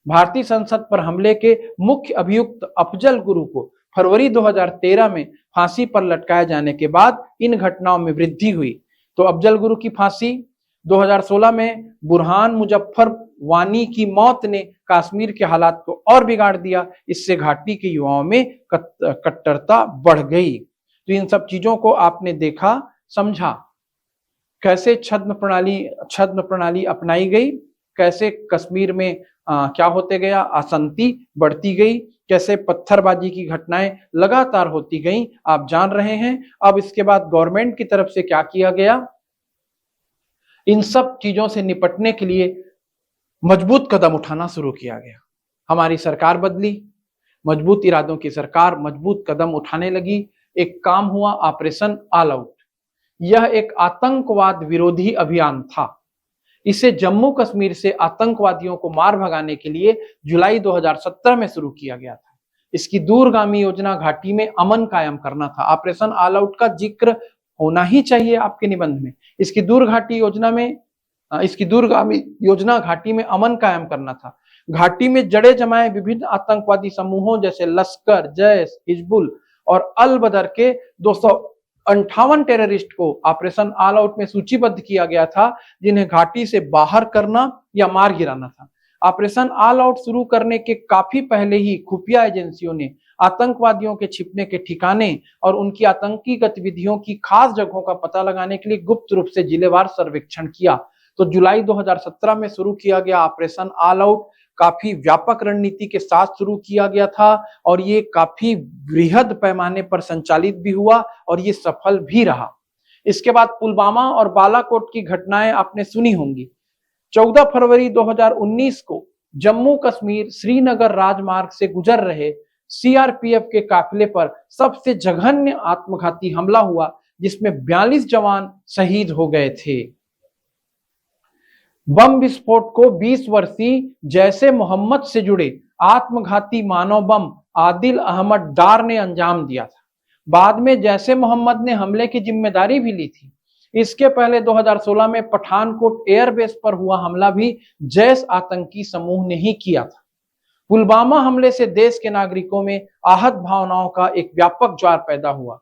भारतीय संसद पर हमले के मुख्य अभियुक्त अफजल गुरु को फरवरी 2013 में फांसी पर लटकाए जाने के बाद इन घटनाओं में वृद्धि हुई। तो अफजल गुरु की फांसी, 2016 में बुरहान मुजफ्फर वानी की मौत ने कश्मीर के हालात को और बिगाड़ दिया। इससे घाटी के युवाओं में कट्टरता बढ़ गई। तो इन सब चीजों को आपने देखा, समझा, कैसे छद्म प्रणाली अपनाई गई, कैसे कश्मीर में क्या होते गया, अशांति बढ़ती गई, कैसे पत्थरबाजी की घटनाएं लगातार होती गई, आप जान रहे हैं। अब इसके बाद गवर्नमेंट की तरफ से क्या किया गया, इन सब चीजों से निपटने के लिए मजबूत कदम उठाना शुरू किया गया। हमारी सरकार बदली, मजबूत इरादों की सरकार मजबूत कदम उठाने लगी। एक काम हुआ, ऑपरेशन ऑल आउट। यह एक आतंकवाद विरोधी अभियान था। इसे जम्मू कश्मीर से आतंकवादियों को मार भगाने के लिए जुलाई 2017 में शुरू किया गया था। इसकी दूरगामी योजना घाटी में अमन कायम करना था। ऑपरेशन ऑल आउट का जिक्र होना ही चाहिए आपके निबंध में। इसकी दूरगामी योजना घाटी में अमन कायम करना था। घाटी में जड़े जमाए विभिन्न आतंकवादी समूहों जैसे लश्कर, जैश, हिजबुल और अल बदर के 258 टेररिस्ट को ऑपरेशन ऑल आउट में सूचीबद्ध किया गया था, जिन्हें घाटी से बाहर करना या मार गिराना था। ऑपरेशन ऑल आउट शुरू करने के काफी पहले ही खुफिया एजेंसियों ने आतंकवादियों के छिपने के ठिकाने और उनकी आतंकी गतिविधियों की खास जगहों का पता लगाने के लिए गुप्त रूप से जिलेवार सर्वेक्षण किया। तो जुलाई 2017 में शुरू किया गया ऑपरेशन ऑल आउट काफी व्यापक रणनीति के साथ शुरू किया गया था और ये काफी वृहद पैमाने पर संचालित भी हुआ और ये सफल भी रहा। इसके बाद पुलवामा और बालाकोट की घटनाएं आपने सुनी होंगी। 14 फरवरी 2019 को जम्मू कश्मीर श्रीनगर राजमार्ग से गुजर रहे सीआरपीएफ के काफिले पर सबसे जघन्य आत्मघाती हमला हुआ, जिसमें 42 जवान शहीद हो गए थे। बम विस्फोट को 20 वर्षीय जैसे मोहम्मद से जुड़े आत्मघाती मानव बम आदिल अहमद डार ने अंजाम दिया था। बाद में जैसे मोहम्मद ने हमले की जिम्मेदारी भी ली थी। इसके पहले 2016 में पठानकोट एयरबेस पर हुआ हमला भी जैश आतंकी समूह ने ही किया था। पुलवामा हमले से देश के नागरिकों में आहत भावनाओं का एक व्यापक ज्वार पैदा हुआ।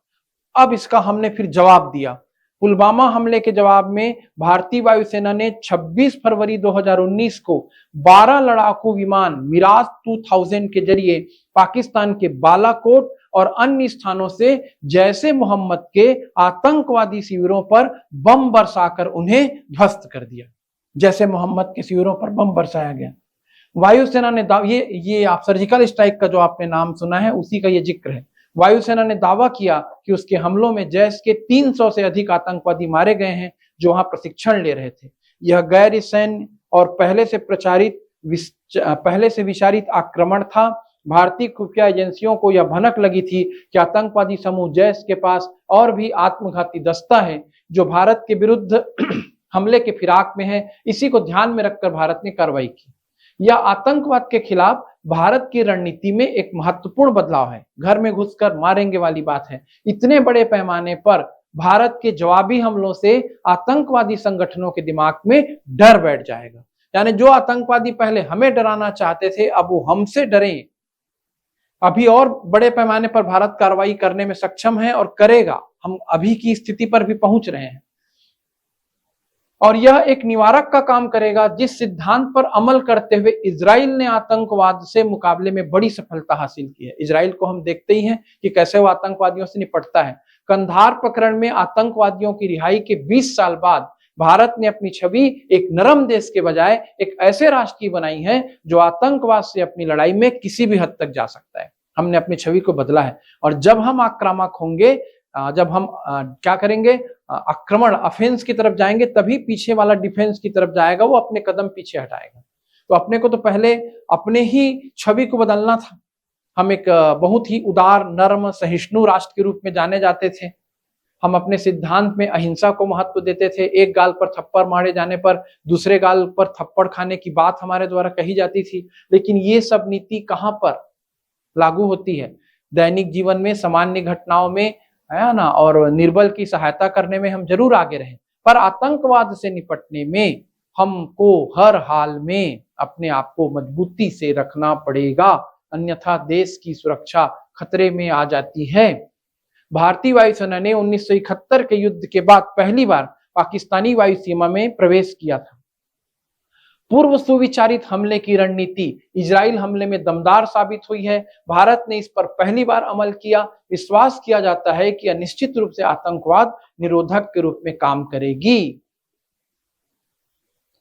अब इसका हमने फिर जवाब दिया। पुलवामा हमले के जवाब में भारतीय वायुसेना ने 26 फरवरी 2019 को 12 लड़ाकू विमान मिराज 2000 के जरिए पाकिस्तान के बालाकोट और अन्य स्थानों से जैसे मोहम्मद के आतंकवादी शिविरों पर बम बरसाकर उन्हें ध्वस्त कर दिया। जैसे मोहम्मद के शिविरों पर बम बरसाया गया। वायुसेना ने ये आप सर्जिकल स्ट्राइक का जो आपने नाम सुना है उसी का ये जिक्र है। वायुसेना ने दावा किया कि उसके हमलों में जैश के 300 से अधिक आतंकवादी मारे गए हैं जो वहां प्रशिक्षण ले रहे थे। यह गैर सैन्य और पहले से विचारित आक्रमण था। भारतीय खुफिया एजेंसियों को यह भनक लगी थी कि आतंकवादी समूह जैश के पास और भी आत्मघाती दस्ता है जो भारत के विरुद्ध हमले के फिराक में है। इसी को ध्यान में रखकर भारत ने कार्रवाई की। यह आतंकवाद के खिलाफ भारत की रणनीति में एक महत्वपूर्ण बदलाव है। घर में घुसकर मारेंगे वाली बात है। इतने बड़े पैमाने पर भारत के जवाबी हमलों से आतंकवादी संगठनों के दिमाग में डर बैठ जाएगा। यानी जो आतंकवादी पहले हमें डराना चाहते थे अब वो हमसे डरें। अभी और बड़े पैमाने पर भारत कार्रवाई करने में सक्षम है और करेगा। हम अभी की स्थिति पर भी पहुंच रहे हैं और यह एक निवारक का काम करेगा जिस सिद्धांत पर अमल करते हुए इजराइल ने आतंकवाद से मुकाबले में बड़ी सफलता हासिल की है। इजराइल को हम देखते ही हैं कि कैसे वो आतंकवादियों से निपटता है। कंधार प्रकरण में आतंकवादियों की रिहाई के 20 साल बाद भारत ने अपनी छवि एक नरम देश के बजाय एक ऐसे राष्ट्र की बनाई है जो आतंकवाद से अपनी लड़ाई में किसी भी हद तक जा सकता है। हमने अपनी छवि को बदला है और जब हम आक्रामक होंगे, जब हम क्या करेंगे, आक्रमण ऑफेंस की तरफ जाएंगे, तभी पीछे वाला डिफेंस की तरफ जाएगा, वो अपने कदम पीछे हटाएगा। तो अपने को तो पहले अपने ही छवि को बदलना था। हम एक बहुत ही उदार, नर्म, सहिष्णु राष्ट्र के रूप में जाने जाते थे। हम अपने सिद्धांत में अहिंसा को महत्व देते थे। एक गाल पर थप्पड़ मारे जाने पर दूसरे गाल पर थप्पड़ खाने की बात हमारे द्वारा कही जाती थी। लेकिन ये सब नीति कहाँ पर लागू होती है? दैनिक जीवन में, सामान्य घटनाओं में, है ना, और निर्बल की सहायता करने में हम जरूर आगे रहे, पर आतंकवाद से निपटने में हमको हर हाल में अपने आप को मजबूती से रखना पड़ेगा, अन्यथा देश की सुरक्षा खतरे में आ जाती है। भारतीय वायुसेना ने 1971 के युद्ध के बाद पहली बार पाकिस्तानी वायु सीमा में प्रवेश किया था। पूर्व सुविचारित हमले की रणनीति इजराइल हमले में दमदार साबित हुई है। भारत ने इस पर पहली बार अमल किया। विश्वास किया जाता है कि यह निश्चित रूप से आतंकवाद निरोधक के रूप में काम करेगी।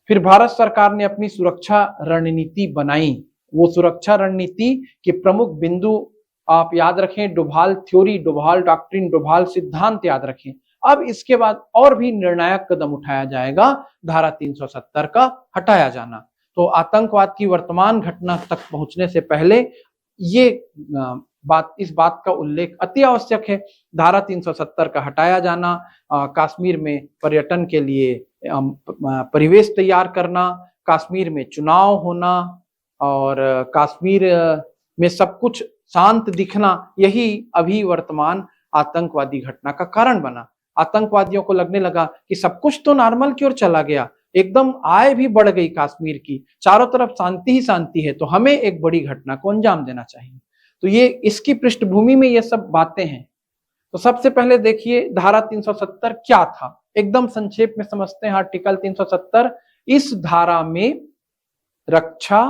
फिर भारत सरकार ने अपनी सुरक्षा रणनीति बनाई। वो सुरक्षा रणनीति के प्रमुख बिंदु आप याद रखें, डोभाल थ्योरी, डोभाल डॉक्ट्रिन, डोभाल सिद्धांत याद रखें। अब इसके बाद और भी निर्णायक कदम उठाया जाएगा, धारा 370 का हटाया जाना। तो आतंकवाद की वर्तमान घटना तक पहुंचने से पहले ये इस बात का उल्लेख अति आवश्यक है। धारा 370 का हटाया जाना, कश्मीर में पर्यटन के लिए परिवेश तैयार करना, कश्मीर में चुनाव होना और कश्मीर में सब कुछ शांत दिखना, यही अभी वर्तमान आतंकवादी घटना का कारण बना। आतंकवादियों को लगने लगा कि सब कुछ तो नॉर्मल की ओर चला गया, एकदम आय भी बढ़ गई कश्मीर की, चारों तरफ शांति ही शांति है, तो हमें एक बड़ी घटना को अंजाम देना चाहिए। तो ये इसकी पृष्ठभूमि में ये सब बातें हैं। तो सबसे पहले देखिए धारा 370 क्या था, एकदम संक्षेप में समझते हैं। आर्टिकल 370, इस धारा में रक्षा,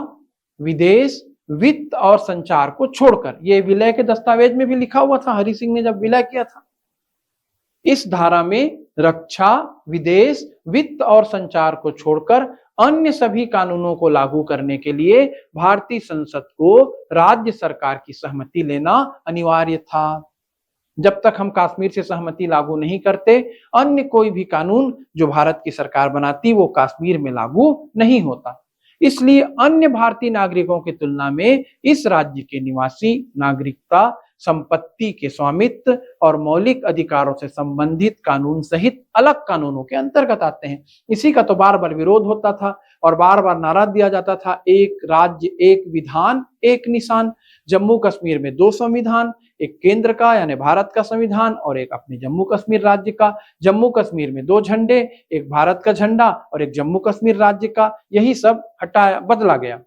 विदेश, वित्त और संचार को छोड़कर, ये विलय के दस्तावेज में भी लिखा हुआ था हरि सिंह ने जब विलय किया था, इस धारा में रक्षा, विदेश, वित्त और संचार को छोड़कर अन्य सभी कानूनों को लागू करने के लिए भारतीय संसद को राज्य सरकार की सहमति लेना अनिवार्य था। जब तक हम कश्मीर से सहमति लागू नहीं करते, अन्य कोई भी कानून जो भारत की सरकार बनाती वो कश्मीर में लागू नहीं होता। इसलिए अन्य भारतीय नागरिकों की तुलना में इस राज्य के निवासी नागरिकता, संपत्ति के स्वामित्व और मौलिक अधिकारों से संबंधित कानून सहित अलग कानूनों के अंतर्गत आते हैं। इसी का तो बार बार विरोध होता था और बार बार नारा दिया जाता था, एक राज्य एक विधान एक निशान। जम्मू कश्मीर में 2 संविधान, एक केंद्र का यानी भारत का संविधान और एक अपने जम्मू कश्मीर राज्य का। जम्मू कश्मीर में 2 झंडे, एक भारत का झंडा और एक जम्मू कश्मीर राज्य का। यही सब हटाया, बदला गया।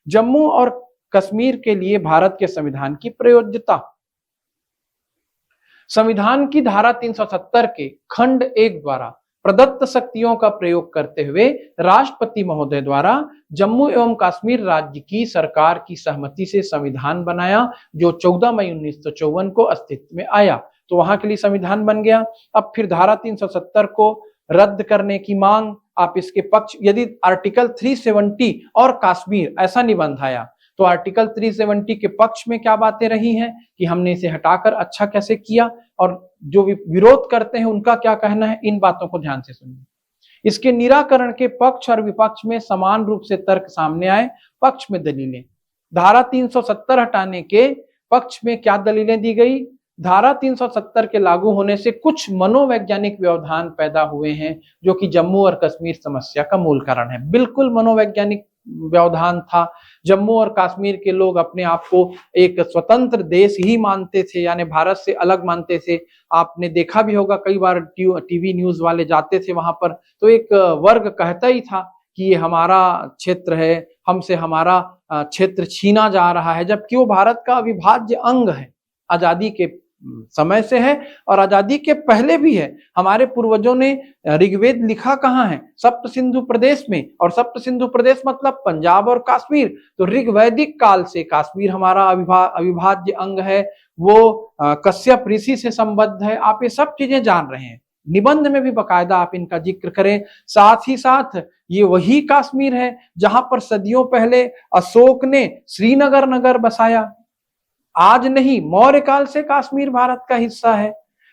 जम्मू और कश्मीर के लिए भारत के संविधान की प्रयोज्यता, संविधान की धारा 370 के खंड 1 द्वारा प्रदत्त शक्तियों का प्रयोग करते हुए राष्ट्रपति महोदय द्वारा जम्मू एवं कश्मीर राज्य की सरकार की सहमति से संविधान बनाया, जो 14 मई 1954 को अस्तित्व में आया। तो वहां के लिए संविधान बन गया। अब फिर धारा 370 को रद्द करने की मांग, आप इसके पक्ष, यदि आर्टिकल 370 और कश्मीर ऐसा निबंध आया तो आर्टिकल 370 के पक्ष में क्या बातें रही हैं कि हमने इसे हटाकर अच्छा कैसे किया, और जो विरोध करते हैं उनका क्या कहना है, इन बातों को ध्यान से सुनिए। इसके निराकरण के पक्ष और विपक्ष में समान रूप से तर्क सामने आए। पक्ष में दलीलें, धारा 370 हटाने के पक्ष में क्या दलीलें दी गई? धारा 370 के लागू होने से कुछ मनोवैज्ञानिक व्यवधान पैदा हुए हैं जो कि जम्मू और कश्मीर समस्या का मूल कारण है। बिल्कुल मनोवैज्ञानिक व्यवधान था। जम्मू और कश्मीर के लोग अपने आप को एक स्वतंत्र देश ही मानते थे, यानी भारत से अलग मानते थे। आपने देखा भी होगा, कई बार टीवी न्यूज वाले जाते थे वहां पर, तो एक वर्ग कहता ही था कि ये हमारा क्षेत्र है, हमसे हमारा क्षेत्र छीना जा रहा है, जबकि वो भारत का अविभाज्य अंग है, आजादी के समय से है और आजादी के पहले भी है। हमारे पूर्वजों ने ऋग्वेद लिखा कहाँ है? सप्त सिंधु प्रदेश में, और सप्त सिंधु प्रदेश मतलब पंजाब और कश्मीर। तो ऋग्वैदिक काल से कश्मीर हमारा अविभाज्य अंग है, वो कश्यप ऋषि से संबद्ध है। आप ये सब चीजें जान रहे हैं, निबंध में भी बकायदा आप इनका जिक्र करें। साथ ही साथ ये वही कश्मीर है जहां पर सदियों पहले अशोक ने श्रीनगर नगर बसाया। आज नहीं, मौर्य काल से कश्मीर भारत का हिस्सा है।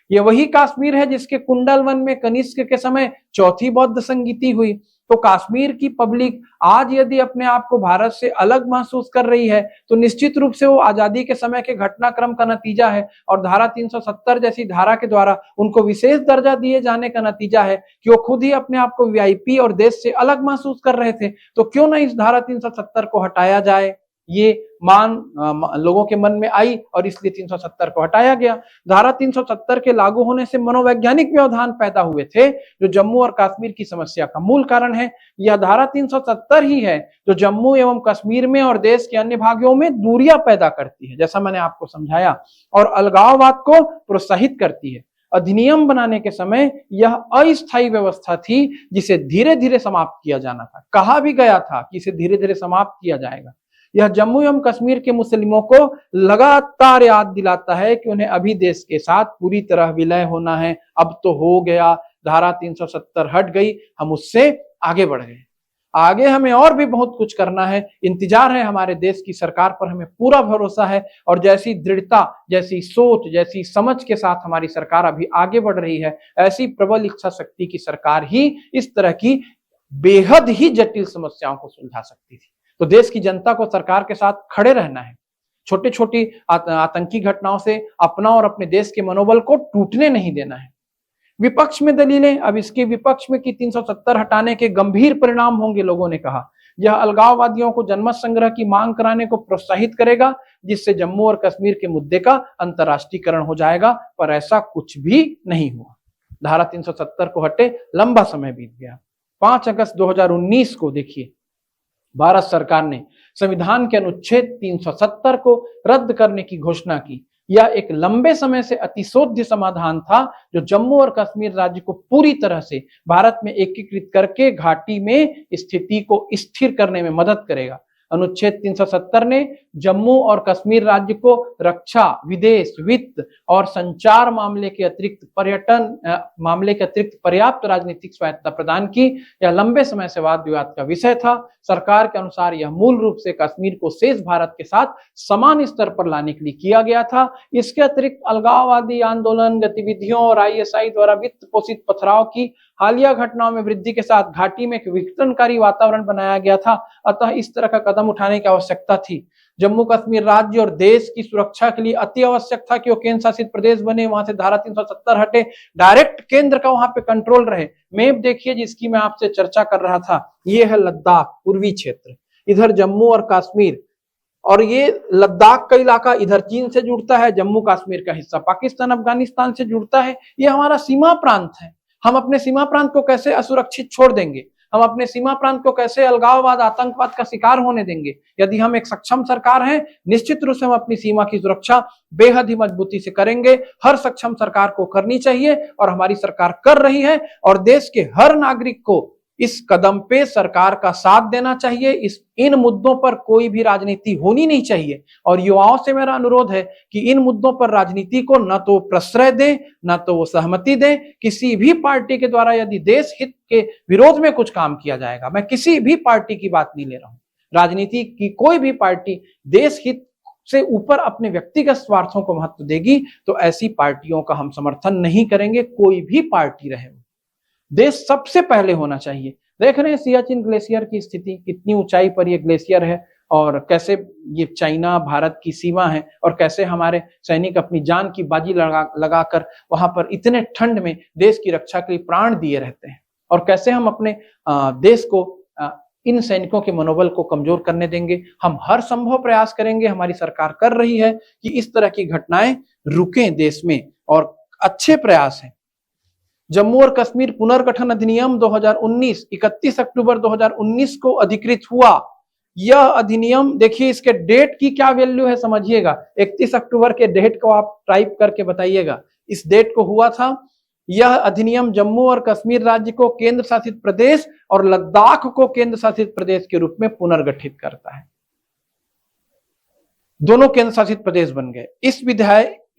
ये वही कश्मीर है जिसके कुंडल वन में कनिष्क के समय चौथी बौद्ध संगीति हुई। तो कश्मीर की पब्लिक आज यदि अपने आप को भारत से अलग महसूस कर रही है तो निश्चित रूप से वो आजादी के समय के घटनाक्रम का नतीजा है, और धारा 370 जैसी धारा के द्वारा उनको विशेष दर्जा दिए जाने का नतीजा है कि वो खुद ही अपने आप को वीआईपी और देश से अलग महसूस कर रहे थे। तो क्यों ना इस धारा 370 को हटाया जाए, ये लोगों के मन में आई और इसलिए 370 को हटाया गया। धारा 370 के लागू होने से मनोवैज्ञानिक व्यवधान पैदा हुए थे जो जम्मू और कश्मीर की समस्या का मूल कारण है। यह धारा 370 ही है जो जम्मू एवं कश्मीर में और देश के अन्य भागों में दूरियां पैदा करती है, जैसा मैंने आपको समझाया, और अलगाववाद को प्रोत्साहित करती है। अधिनियम बनाने के समय यह अस्थायी व्यवस्था थी जिसे धीरे धीरे समाप्त किया जाना था। कहा भी गया था कि इसे धीरे धीरे समाप्त किया जाएगा। यह जम्मू एवं कश्मीर के मुस्लिमों को लगातार याद दिलाता है कि उन्हें अभी देश के साथ पूरी तरह विलय होना है। अब तो हो गया, धारा 370 हट गई, हम उससे आगे बढ़ गए। आगे हमें और भी बहुत कुछ करना है, इंतजार है हमारे देश की सरकार पर, हमें पूरा भरोसा है। और जैसी दृढ़ता, जैसी सोच, जैसी समझ के साथ हमारी सरकार अभी आगे बढ़ रही है, ऐसी प्रबल इच्छा शक्ति की सरकार ही इस तरह की बेहद ही जटिल समस्याओं को सुलझा सकती थी। तो देश की जनता को सरकार के साथ खड़े रहना है। छोटी छोटी आतंकी घटनाओं से अपना और अपने देश के मनोबल को टूटने नहीं देना है। विपक्ष में दलीलें, अब इसके विपक्ष में कि 370 हटाने के गंभीर परिणाम होंगे। लोगों ने कहा यह अलगाववादियों को जनमत संग्रह की मांग कराने को प्रोत्साहित करेगा, जिससे जम्मू और कश्मीर के मुद्दे का अंतर्राष्ट्रीयकरण हो जाएगा, पर ऐसा कुछ भी नहीं हुआ। धारा 370 को हटे लंबा समय बीत गया। 5 अगस्त 2019 को देखिए, भारत सरकार ने संविधान के अनुच्छेद 370 को रद्द करने की घोषणा की। यह एक लंबे समय से अतिशोध्य समाधान था जो जम्मू और कश्मीर राज्य को पूरी तरह से भारत में एकीकृत करके घाटी में स्थिति को स्थिर करने में मदद करेगा। अनुच्छेद 370 ने जम्मू और कश्मीर राज्य को रक्षा, विदेश, वित्त और संचार मामले के अतिरिक्त पर्यटन मामले के अतिरिक्त पर्याप्त राजनीतिक स्वायत्तता प्रदान की। यह लंबे समय से वाद विवाद का विषय था। सरकार के अनुसार यह मूल रूप से कश्मीर को शेष भारत के साथ समान स्तर पर लाने के लिए किया गया था। इसके अतिरिक्त अलगाववादी आंदोलन गतिविधियों और आईएसआई द्वारा वित्त पोषित पथराव की हालिया घटनाओं में वृद्धि के साथ घाटी में एक विघटनकारी वातावरण बनाया गया था। अतः इस तरह का कदम उठाने की आवश्यकता थी। जम्मू कश्मीर राज्य और देश की सुरक्षा के लिए अति आवश्यक था कि वो केंद्र शासित प्रदेश बने, वहां से धारा 370 हटे, डायरेक्ट केंद्र का वहां पे कंट्रोल रहे। मैप देखिए जिसकी मैं आपसे चर्चा कर रहा था, ये है लद्दाख, पूर्वी क्षेत्र, इधर जम्मू और कश्मीर, और ये लद्दाख का इलाका इधर चीन से जुड़ता है, जम्मू कश्मीर का हिस्सा पाकिस्तान अफगानिस्तान से जुड़ता है। ये हमारा सीमा प्रांत है। हम अपने सीमा प्रांत को कैसे असुरक्षित छोड़ देंगे? हम अपने सीमा प्रांत को कैसे अलगाववाद, आतंकवाद का शिकार होने देंगे? यदि हम एक सक्षम सरकार हैं, निश्चित रूप से हम अपनी सीमा की सुरक्षा बेहद ही मजबूती से करेंगे। हर सक्षम सरकार को करनी चाहिए और हमारी सरकार कर रही है, और देश के हर नागरिक को इस कदम पे सरकार का साथ देना चाहिए। इन मुद्दों पर कोई भी राजनीति होनी नहीं चाहिए, और युवाओं से मेरा अनुरोध है कि इन मुद्दों पर राजनीति को न तो प्रश्रय दें, न तो वो सहमति दें। किसी भी पार्टी के द्वारा यदि देश हित के विरोध में कुछ काम किया जाएगा, मैं किसी भी पार्टी की बात नहीं ले रहा हूं, राजनीति की कोई भी पार्टी देश हित से ऊपर अपने व्यक्तिगत स्वार्थों को महत्व देगी तो ऐसी पार्टियों का हम समर्थन नहीं करेंगे, कोई भी पार्टी रहे। देश सबसे पहले होना चाहिए। देख रहे हैं सियाचिन ग्लेशियर की स्थिति, कितनी ऊंचाई पर यह ग्लेशियर है और कैसे ये चाइना भारत की सीमा है, और कैसे हमारे सैनिक अपनी जान की बाजी लगाकर वहां पर इतने ठंड में देश की रक्षा के लिए प्राण दिए रहते हैं, और कैसे हम अपने देश को इन सैनिकों के मनोबल को कमजोर करने देंगे। हम हर संभव प्रयास करेंगे, हमारी सरकार कर रही है कि इस तरह की घटनाएं रुकें देश में, और अच्छे प्रयास हैं। जम्मू और कश्मीर पुनर्गठन अधिनियम 2019 31 अक्टूबर 2019 को अधिकृत हुआ। यह अधिनियम, देखिए इसके डेट की क्या वैल्यू है समझिएगा, 31 अक्टूबर के डेट को आप टाइप करके बताइएगा, इस डेट को हुआ था। यह अधिनियम जम्मू और कश्मीर राज्य को केंद्र शासित प्रदेश और लद्दाख को केंद्र शासित प्रदेश के रूप में पुनर्गठित करता है। दोनों केंद्र शासित प्रदेश बन गए।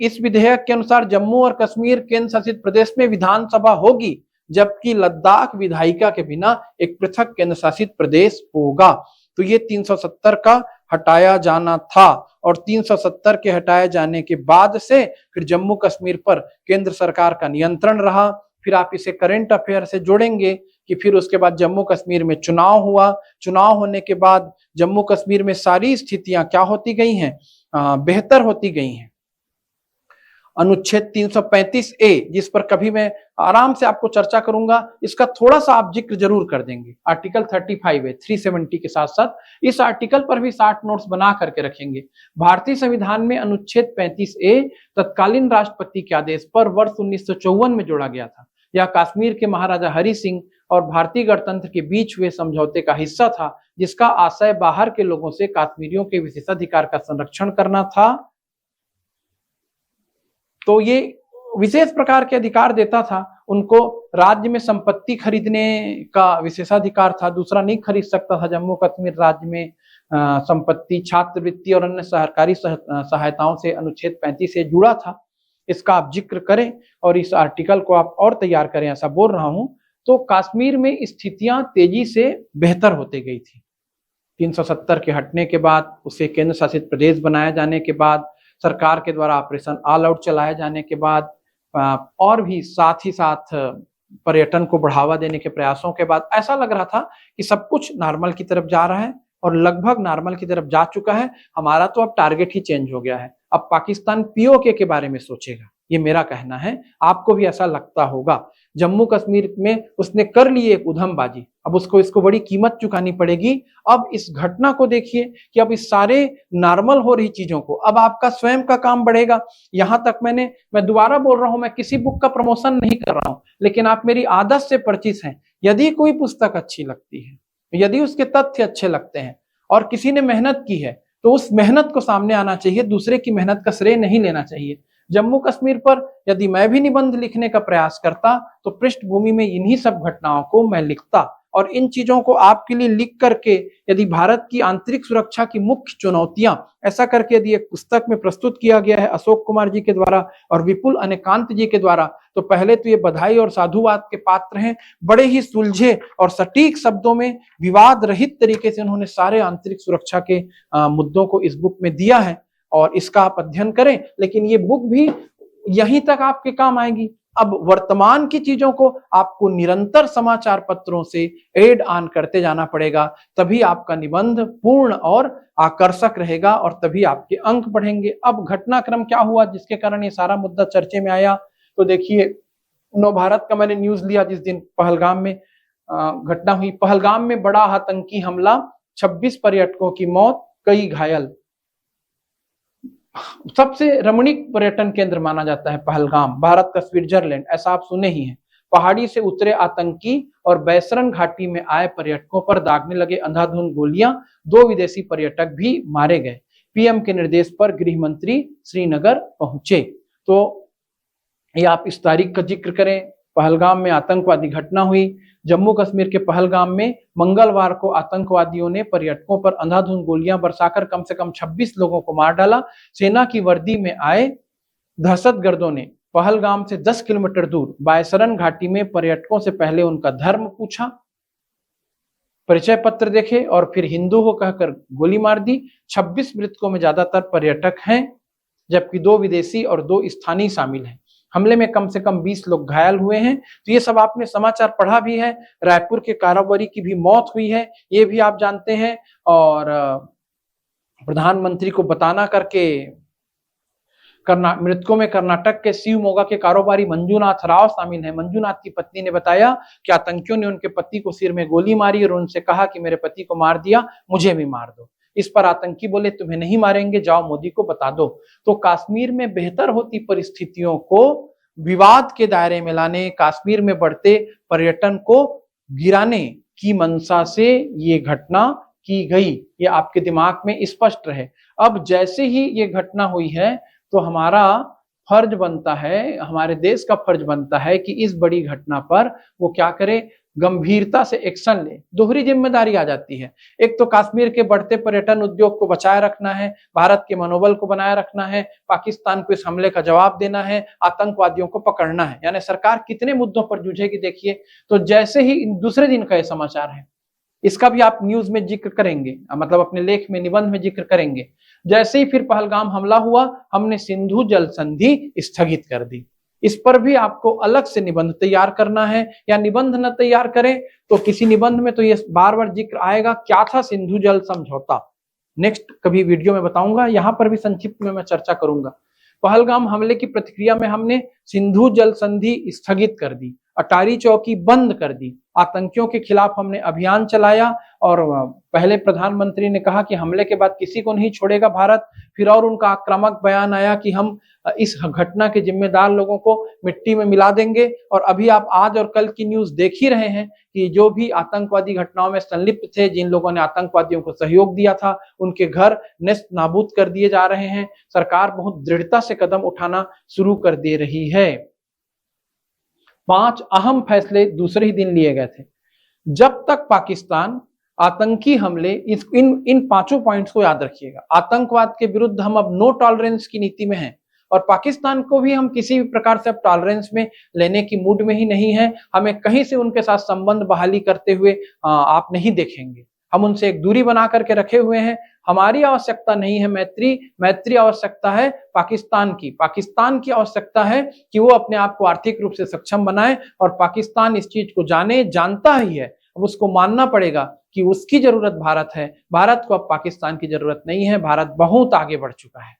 इस विधेयक के अनुसार जम्मू और कश्मीर केंद्र शासित प्रदेश में विधानसभा होगी, जबकि लद्दाख विधायिका के बिना एक पृथक केंद्र शासित प्रदेश होगा। तो ये 370 का हटाया जाना था, और 370 के हटाए जाने के बाद से फिर जम्मू कश्मीर पर केंद्र सरकार का नियंत्रण रहा। फिर आप इसे करंट अफेयर से जोड़ेंगे कि फिर उसके बाद जम्मू कश्मीर में चुनाव हुआ। चुनाव होने के बाद जम्मू कश्मीर में सारी स्थितियां क्या होती गई हैं, बेहतर होती गई हैं। अनुच्छेद 335 ए, जिस पर कभी मैं आराम से आपको चर्चा करूंगा, इसका थोड़ा सा आप जिक्र जरूर कर देंगे। आर्टिकल 35 है 370 के साथ साथ इस आर्टिकल पर भी 60 नोट्स बना करके रखेंगे। भारतीय संविधान में अनुच्छेद 35 ए तत्कालीन राष्ट्रपति के आदेश पर वर्ष 1954 में जोड़ा गया था। यह कश्मीर के महाराजा हरि सिंह और भारतीय गणतंत्र के बीच हुए समझौते का हिस्सा था, जिसका आशय बाहर के लोगों से कश्मीरियों के विशेषाधिकार का संरक्षण करना था। तो ये विशेष प्रकार के अधिकार देता था उनको। राज्य में संपत्ति खरीदने का विशेषाधिकार था, दूसरा नहीं खरीद सकता था जम्मू कश्मीर राज्य में संपत्ति। छात्रवृत्ति और अन्य सरकारी सहायताओं से अनुच्छेद 35 से जुड़ा था। इसका आप जिक्र करें और इस आर्टिकल को आप और तैयार करें, ऐसा बोल रहा हूं। तो कश्मीर में स्थितियां तेजी से बेहतर होती गई थी। 370 के हटने के बाद, उसे केंद्र शासित प्रदेश बनाए जाने के बाद, सरकार के द्वारा ऑपरेशन ऑल आउट चलाए जाने के बाद, और भी साथ ही साथ पर्यटन को बढ़ावा देने के प्रयासों के बाद ऐसा लग रहा था कि सब कुछ नॉर्मल की तरफ जा रहा है, और लगभग नॉर्मल की तरफ जा चुका है। हमारा तो अब टारगेट ही चेंज हो गया है। अब पाकिस्तान पीओके के बारे में सोचेगा, ये मेरा कहना है। आपको भी ऐसा लगता होगा। जम्मू कश्मीर में उसने कर ली एक उधमबाजी, अब इसको बड़ी कीमत चुकानी पड़ेगी। अब इस घटना को देखिए कि अब इस सारे नॉर्मल हो रही चीजों को अब आपका स्वयं का काम बढ़ेगा। यहां तक मैं दोबारा बोल रहा हूं, मैं किसी बुक का प्रमोशन नहीं कर रहा हूं, लेकिन आप मेरी आदत से परिचित हैं। यदि कोई पुस्तक अच्छी लगती है, यदि उसके तथ्य अच्छे लगते हैं और किसी ने मेहनत की है, तो उस मेहनत को सामने आना चाहिए, दूसरे की मेहनत का श्रेय नहीं लेना चाहिए। जम्मू कश्मीर पर यदि मैं भी निबंध लिखने का प्रयास करता, तो पृष्ठभूमि में इन्हीं सब घटनाओं को मैं लिखता, और इन चीजों को आपके लिए लिख करके, यदि भारत की आंतरिक सुरक्षा की मुख्य चुनौतियां, ऐसा करके यदि एक पुस्तक में प्रस्तुत किया गया है अशोक कुमार जी के द्वारा और विपुल अनेकांत जी के द्वारा, तो पहले तो ये बधाई और साधुवाद के पात्र हैं। बड़े ही सुलझे और सटीक शब्दों में विवाद रहित तरीके से उन्होंने सारे आंतरिक सुरक्षा के मुद्दों को इस बुक में दिया है, और इसका आप अध्ययन करें। लेकिन ये बुक भी यहीं तक आपके काम आएगी। अब वर्तमान की चीजों को आपको निरंतर समाचार पत्रों से एड ऑन करते जाना पड़ेगा, तभी आपका निबंध पूर्ण और आकर्षक रहेगा, और तभी आपके अंक बढ़ेंगे। अब घटनाक्रम क्या हुआ जिसके कारण ये सारा मुद्दा चर्चे में आया, तो देखिए नव भारत का मैंने न्यूज लिया जिस दिन पहलगाम में घटना हुई। पहलगाम में बड़ा आतंकी हमला, 26 पर्यटकों की मौत, कई घायल। सबसे रमणीक पर्यटन केंद्र माना जाता है पहलगाम, भारत का स्विट्जरलैंड, ऐसा आप सुने ही हैं। पहाड़ी से उतरे आतंकी और बैसरन घाटी में आए पर्यटकों पर दागने लगे अंधाधुंध गोलियां, 2 विदेशी पर्यटक भी मारे गए। पीएम के निर्देश पर गृह मंत्री श्रीनगर पहुंचे। तो ये आप इस तारीख का जिक्र करें, पहलगाम में आतंकवादी घटना हुई। जम्मू कश्मीर के पहलगाम में मंगलवार को आतंकवादियों ने पर्यटकों पर अंधाधुंध गोलियां बरसाकर कम से कम 26 लोगों को मार डाला। सेना की वर्दी में आए दहशतगर्दों ने पहलगाम से 10 किलोमीटर दूर बायसरन घाटी में पर्यटकों से पहले उनका धर्म पूछा, परिचय पत्र देखे और फिर हिंदू हो कहकर गोली मार दी। 26 मृतकों में ज्यादातर पर्यटक हैं, जबकि 2 विदेशी और 2 स्थानीय शामिल हैं। हमले में कम से कम 20 लोग घायल हुए हैं। तो ये सब आपने समाचार पढ़ा भी है। रायपुर के कारोबारी की भी मौत हुई है, ये भी आप जानते हैं। और प्रधानमंत्री को बताना करके मृतकों में कर्नाटक के शिवमोगा के कारोबारी मंजूनाथ राव शामिल है। मंजूनाथ की पत्नी ने बताया कि आतंकियों ने उनके पति को सिर में गोली मारी और उनसे कहा कि मेरे पति को मार दिया, मुझे भी मार दो। इस पर आतंकी बोले तुम्हें नहीं मारेंगे, जाओ मोदी को बता दो। तो कश्मीर में बेहतर होती परिस्थितियों को विवाद के दायरे में लाने, कश्मीर में बढ़ते पर्यटन को गिराने की मंशा से ये घटना की गई, ये आपके दिमाग में स्पष्ट रहे। अब जैसे ही ये घटना हुई है तो हमारा फर्ज बनता है, हमारे देश का फर्ज बनता है कि इस बड़ी घटना पर वो क्या करे, गंभीरता से एक्शन ले। दोहरी जिम्मेदारी आ जाती है, एक तो कश्मीर के बढ़ते पर्यटन उद्योग को बचाए रखना है, भारत के मनोबल को बनाए रखना है, पाकिस्तान को इस हमले का जवाब देना है, आतंकवादियों को पकड़ना है। यानी सरकार कितने मुद्दों पर जूझेगी देखिए। तो जैसे ही दूसरे दिन का ये समाचार है, इसका भी आप न्यूज में जिक्र करेंगे, मतलब अपने लेख में, निबंध में जिक्र करेंगे। जैसे ही फिर पहलगाम हमला हुआ, हमने सिंधु जल संधि स्थगित कर दी। इस पर भी आपको अलग से निबंध तैयार करना है, या निबंध न तैयार करें तो किसी निबंध में तो ये बार बार जिक्र आएगा, क्या था सिंधु जल समझौता। नेक्स्ट कभी वीडियो में बताऊंगा, यहां पर भी संक्षिप्त में मैं चर्चा करूंगा। पहलगाम हमले की प्रतिक्रिया में हमने सिंधु जल संधि स्थगित कर दी, अटारी चौकी बंद कर दी, आतंकियों के खिलाफ हमने अभियान चलाया, और पहले प्रधानमंत्री ने कहा कि हमले के बाद किसी को नहीं छोड़ेगा भारत। फिर और उनका आक्रामक बयान आया कि हम इस घटना के जिम्मेदार लोगों को मिट्टी में मिला देंगे। और अभी आप आज और कल की न्यूज देख ही रहे हैं कि जो भी आतंकवादी घटनाओं में संलिप्त थे, जिन लोगों ने आतंकवादियों को सहयोग दिया था, उनके घर नेस्त नाबूद कर दिए जा रहे हैं। सरकार बहुत दृढ़ता से कदम उठाना शुरू कर दे रही है। 5 अहम फैसले दूसरे ही दिन लिए गए थे। जब तक पाकिस्तान आतंकी हमले, इन 5 पॉइंट्स को याद रखिएगा। आतंकवाद के विरुद्ध हम अब नो टॉलरेंस की नीति में हैं, और पाकिस्तान को भी हम किसी भी प्रकार से अब टॉलरेंस में लेने की मूड में ही नहीं है। हमें कहीं से उनके साथ संबंध बहाली करते हुए आप नहीं देखेंगे। हम उनसे एक दूरी बना करके रखे हुए हैं। हमारी आवश्यकता नहीं है मैत्री आवश्यकता है पाकिस्तान की आवश्यकता है कि वो अपने आप को आर्थिक रूप से सक्षम बनाए, और पाकिस्तान इस चीज को जानता ही है। अब उसको मानना पड़ेगा कि उसकी जरूरत भारत है, भारत को अब पाकिस्तान की जरूरत नहीं है। भारत बहुत आगे बढ़ चुका है।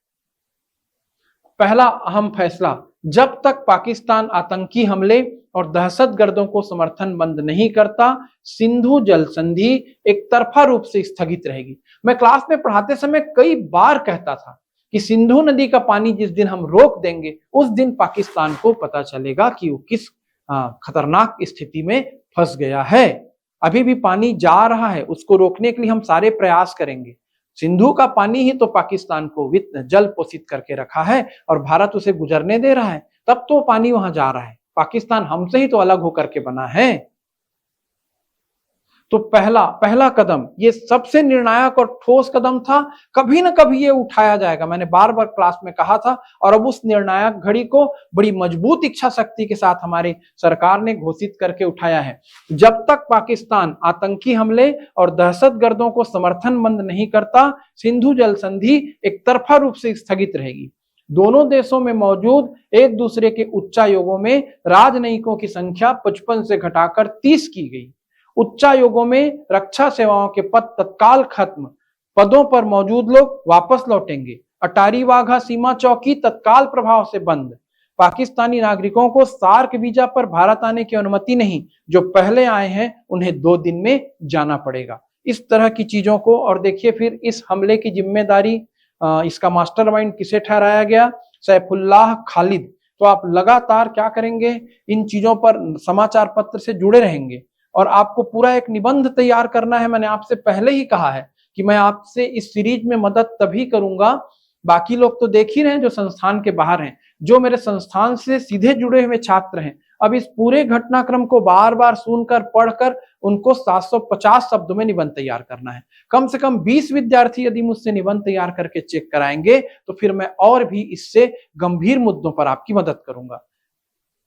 पहला अहम फैसला, जब तक पाकिस्तान आतंकी हमले और दहशतगर्दों को समर्थन बंद नहीं करता, सिंधु जल संधि एक तरफा रूप से स्थगित रहेगी। मैं क्लास में पढ़ाते समय कई बार कहता था कि सिंधु नदी का पानी जिस दिन हम रोक देंगे, उस दिन पाकिस्तान को पता चलेगा कि वो किस खतरनाक स्थिति में फंस गया है। अभी भी पानी जा रहा है, उसको रोकने के लिए हम सारे प्रयास करेंगे। सिंधु का पानी ही तो पाकिस्तान को जल पोषित करके रखा है, और भारत उसे गुजरने दे रहा है, तब तो पानी वहां जा रहा है। पाकिस्तान हमसे ही तो अलग होकर के बना है। तो पहला कदम, ये सबसे निर्णायक और ठोस कदम था। कभी ना कभी ये उठाया जाएगा, मैंने बार बार क्लास में कहा था। और अब उस निर्णायक घड़ी को बड़ी मजबूत इच्छा शक्ति के साथ हमारी सरकार ने घोषित करके उठाया है। जब तक पाकिस्तान आतंकी हमले और दहशतगर्दों को समर्थन बंद नहीं करता, सिंधु जल संधि एक तरफा रूप से स्थगित रहेगी। दोनों देशों में मौजूद एक दूसरे के उच्चायोगों में राजनयिकों की संख्या 55 से घटाकर 30 की गई। उच्चायोगों में रक्षा सेवाओं के पद तत्काल खत्म, पदों पर मौजूद लोग वापस लौटेंगे। अटारी वाघा सीमा चौकी तत्काल प्रभाव से बंद। पाकिस्तानी नागरिकों को सार्क वीजा पर भारत आने की अनुमति नहीं, जो पहले आए हैं उन्हें 2 दिन में जाना पड़ेगा। इस तरह की चीजों को, और देखिए फिर इस हमले की जिम्मेदारी, इसका मास्टरमाइंड किसे ठहराया गया? सैफुल्लाह खालिद। तो आप लगातार क्या करेंगे, इन चीजों पर समाचार पत्र से जुड़े रहेंगे, और आपको पूरा एक निबंध तैयार करना है। मैंने आपसे पहले ही कहा है कि मैं आपसे इस सीरीज में मदद तभी करूंगा, बाकी लोग तो देख ही रहे हैं जो संस्थान के बाहर हैं, जो मेरे संस्थान से सीधे जुड़े हुए छात्र हैं। अब इस पूरे घटनाक्रम को बार बार सुनकर, पढ़कर उनको 750 शब्दों में निबंध तैयार करना है। कम से कम 20 विद्यार्थी यदि मुझसे निबंध तैयार करके चेक कराएंगे तो फिर मैं और भी इससे गंभीर मुद्दों पर आपकी मदद करूंगा।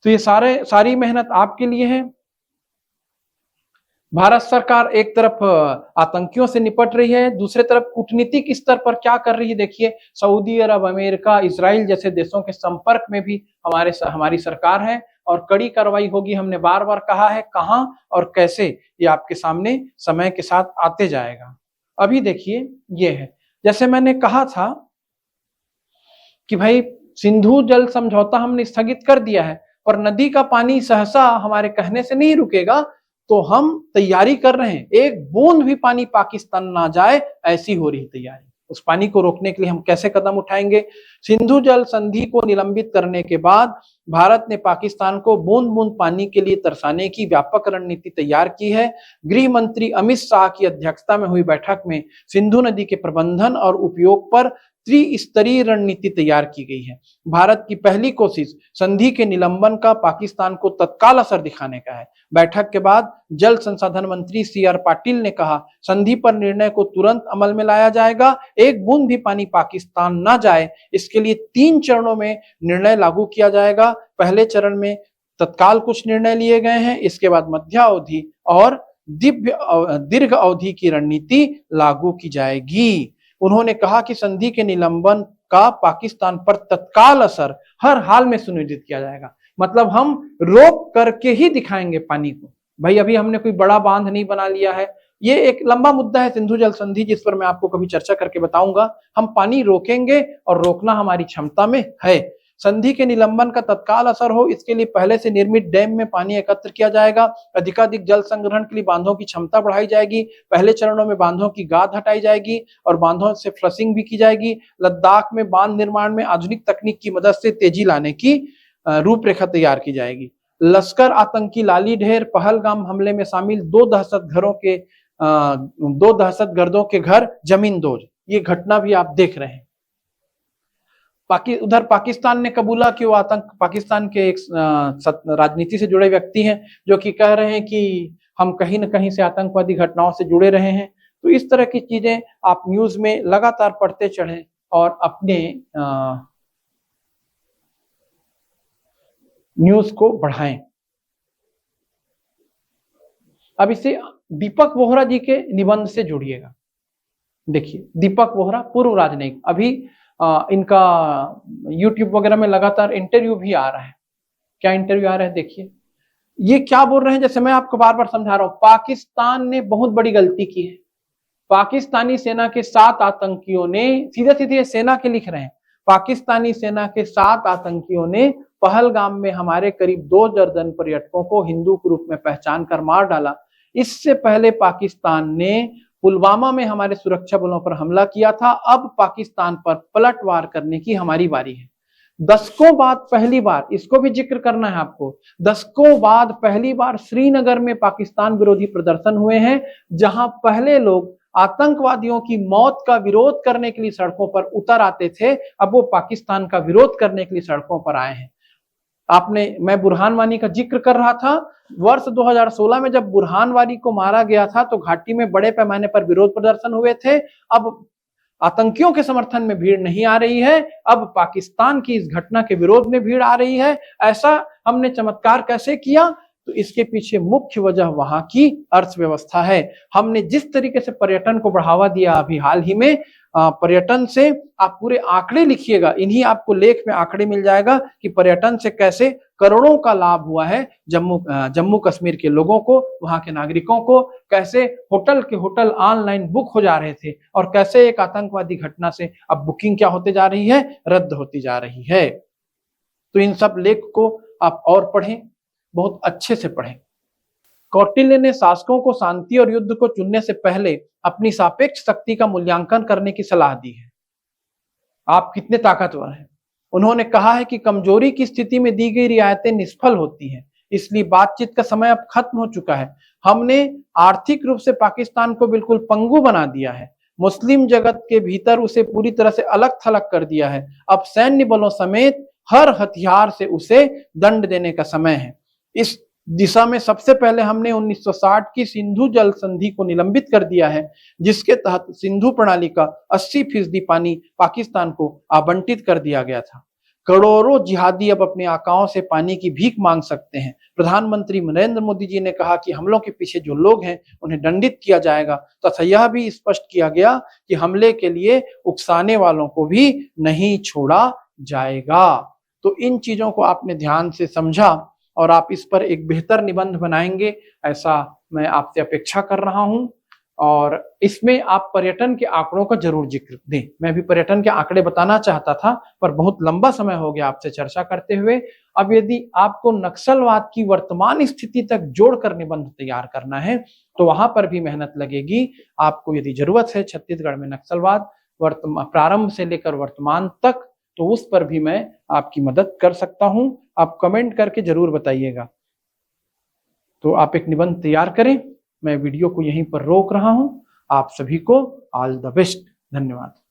तो ये सारी मेहनत आपके लिए है। भारत सरकार एक तरफ आतंकियों से निपट रही है, दूसरे तरफ कूटनीतिक स्तर पर क्या कर रही है। देखिए, सऊदी अरब, अमेरिका, इजराइल जैसे देशों के संपर्क में भी हमारी सरकार है, और कड़ी कार्रवाई होगी। हमने बार बार कहा है, कहां और कैसे, ये आपके सामने समय के साथ आते जाएगा। अभी देखिए, ये है जैसे मैंने कहा था कि भाई सिंधु जल समझौता हमने स्थगित कर दिया है, पर नदी का पानी सहसा हमारे कहने से नहीं रुकेगा। तो हम तैयारी कर रहे हैं, एक बूंद भी पानी पाकिस्तान ना जाए, ऐसी हो रही तैयारी। उस पानी को रोकने के लिए हम कैसे कदम उठाएंगे। सिंधु जल संधि को निलंबित करने के बाद भारत ने पाकिस्तान को बूंद बूंद पानी के लिए तरसाने की व्यापक रणनीति तैयार की है। गृह मंत्री अमित शाह की अध्यक्षता में हुई बैठक में सिंधु नदी के प्रबंधन और उपयोग पर त्रिस्तरीय रणनीति तैयार की गई है। भारत की पहली कोशिश संधि के निलंबन का पाकिस्तान को तत्काल असर दिखाने का है। बैठक के बाद जल संसाधन मंत्री CR पाटिल ने कहा, संधि पर निर्णय को तुरंत अमल में लाया जाएगा। एक बूंद भी पानी पाकिस्तान न जाए, इसके लिए 3 चरणों में निर्णय लागू किया जाएगा। पहले चरण में तत्काल कुछ निर्णय लिए गए हैं, इसके बाद मध्यावधि और दीर्घ अवधि की रणनीति लागू की जाएगी। उन्होंने कहा कि संधि के निलंबन का पाकिस्तान पर तत्काल असर हर हाल में सुनिश्चित किया जाएगा। मतलब हम रोक करके ही दिखाएंगे पानी को। भाई अभी हमने कोई बड़ा बांध नहीं बना लिया है, ये एक लंबा मुद्दा है सिंधु जल संधि, जिस पर मैं आपको कभी चर्चा करके बताऊंगा। हम पानी रोकेंगे और रोकना हमारी क्षमता में है। संधि के निलंबन का तत्काल असर हो, इसके लिए पहले से निर्मित डैम में पानी एकत्र किया जाएगा। अधिकाधिक जल संग्रहण के लिए बांधों की क्षमता बढ़ाई जाएगी। पहले चरणों में बांधों की गाद हटाई जाएगी और बांधों से फ्लशिंग भी की जाएगी। लद्दाख में बांध निर्माण में आधुनिक तकनीक की मदद से तेजी लाने की रूपरेखा तैयार की जाएगी। लश्कर आतंकी लाली ढेर पहलगाम हमले में शामिल 2 दहशतगर्दों के घर जमींदोज, ये घटना भी आप देख रहे हैं। उधर पाकिस्तान ने कबूला कि वो पाकिस्तान के एक राजनीति से जुड़े व्यक्ति हैं जो कि कह रहे हैं कि हम कहीं न कहीं से आतंकवादी घटनाओं से जुड़े रहे हैं। तो इस तरह की चीजें आप न्यूज में लगातार पढ़ते चढ़ें और अपने न्यूज को बढ़ाएं। अब इसे दीपक वोहरा जी के निबंध से जुड़िएगा। देखिए, दीपक वोहरा पूर्व राजनयिक, अभी इनका YouTube वगैरह में लगातार इंटरव्यू भी आ रहा है। क्या इंटरव्यू आ रहा है, देखिए ये क्या बोल रहे हैं। जैसे मैं आपको बार बार समझा रहा हूं, पाकिस्तान ने बहुत बड़ी गलती की है। पाकिस्तानी सेना के 7 आतंकियों ने, सीधे सीधे सेना के लिख रहे हैं, पाकिस्तानी सेना के 7 आतंकियों ने पहलगाम में हमारे करीब 2 दर्जन पर्यटकों को हिंदू के रूप में पहचान कर मार डाला। इससे पहले पाकिस्तान ने पुलवामा में हमारे सुरक्षा बलों पर हमला किया था। अब पाकिस्तान पर पलटवार करने की हमारी बारी है। दशकों बाद पहली बार, इसको भी जिक्र करना है आपको, दशकों बाद पहली बार श्रीनगर में पाकिस्तान विरोधी प्रदर्शन हुए हैं, जहां पहले लोग आतंकवादियों की मौत का विरोध करने के लिए सड़कों पर उतर आते थे, अब वो पाकिस्तान का विरोध करने के लिए सड़कों पर आए हैं। मैं बुरहान वानी का जिक्र कर रहा था। वर्ष 2016 में जब बुरहान वानी को मारा गया था तो घाटी में बड़े पैमाने पर विरोध प्रदर्शन हुए थे। अब आतंकियों के समर्थन में भीड़ नहीं आ रही है, अब पाकिस्तान की इस घटना के विरोध में भीड़ आ रही है। ऐसा हमने चमत्कार कैसे किया? तो इसके पीछे मुख्य वजह वहां की अर्थव्यवस्था है। हमने जिस तरीके से पर्यटन को बढ़ावा दिया अभी हाल ही में, पर्यटन से आप पूरे आंकड़े लिखिएगा, इन्हीं आपको लेख में आंकड़े मिल जाएगा कि पर्यटन से कैसे करोड़ों का लाभ हुआ है जम्मू कश्मीर के लोगों को, वहां के नागरिकों को। कैसे होटल के होटल ऑनलाइन बुक हो जा रहे थे और कैसे एक आतंकवादी घटना से अब बुकिंग क्या होते जा रही है, रद्द होती जा रही है। तो इन सब लेख को आप और पढ़ें, बहुत अच्छे से पढ़ें। कौटिल्य ने शासकों को शांति और युद्ध को चुनने से पहले अपनी सापेक्ष शक्ति का मूल्यांकन करने की सलाह दी है। आप कितने ताकतवर हैं। उन्होंने कहा है कि कमजोरी की स्थिति में दी गई रियायतें निष्फल होती हैं, इसलिए बातचीत का समय अब खत्म हो चुका है। हमने आर्थिक रूप से पाकिस्तान को बिल्कुल पंगु बना दिया है, मुस्लिम जगत के भीतर उसे पूरी तरह से अलग थलग कर दिया है। अब सैन्य बलों समेत हर हथियार से उसे दंड देने का समय है। इस दिशा में सबसे पहले हमने 1960 की सिंधु जल संधि को निलंबित कर दिया है, जिसके तहत सिंधु प्रणाली का 80% पानी पाकिस्तान को आवंटित कर दिया गया था। करोड़ों जिहादी अब अपने आकाओं से पानी की भीख मांग सकते हैं। प्रधानमंत्री नरेंद्र मोदी जी ने कहा कि हमलों के पीछे जो लोग हैं उन्हें दंडित किया जाएगा, तथा यह भी स्पष्ट किया गया कि हमले के लिए उकसाने वालों को भी नहीं छोड़ा जाएगा। तो इन चीजों को आपने ध्यान से समझा और आप इस पर एक बेहतर निबंध बनाएंगे, ऐसा मैं आपसे अपेक्षा कर रहा हूं। और इसमें आप पर्यटन के आंकड़ों का जरूर जिक्र दें। मैं भी पर्यटन के आंकड़े बताना चाहता था, पर बहुत लंबा समय हो गया आपसे चर्चा करते हुए। अब यदि आपको नक्सलवाद की वर्तमान स्थिति तक जोड़कर निबंध तैयार करना है तो वहां पर भी मेहनत लगेगी। आपको यदि जरूरत है छत्तीसगढ़ में नक्सलवाद, प्रारंभ से लेकर वर्तमान तक, तो उस पर भी मैं आपकी मदद कर सकता हूं। आप कमेंट करके जरूर बताइएगा। तो आप एक निबंध तैयार करें। मैं वीडियो को यहीं पर रोक रहा हूं। आप सभी को ऑल द बेस्ट। धन्यवाद।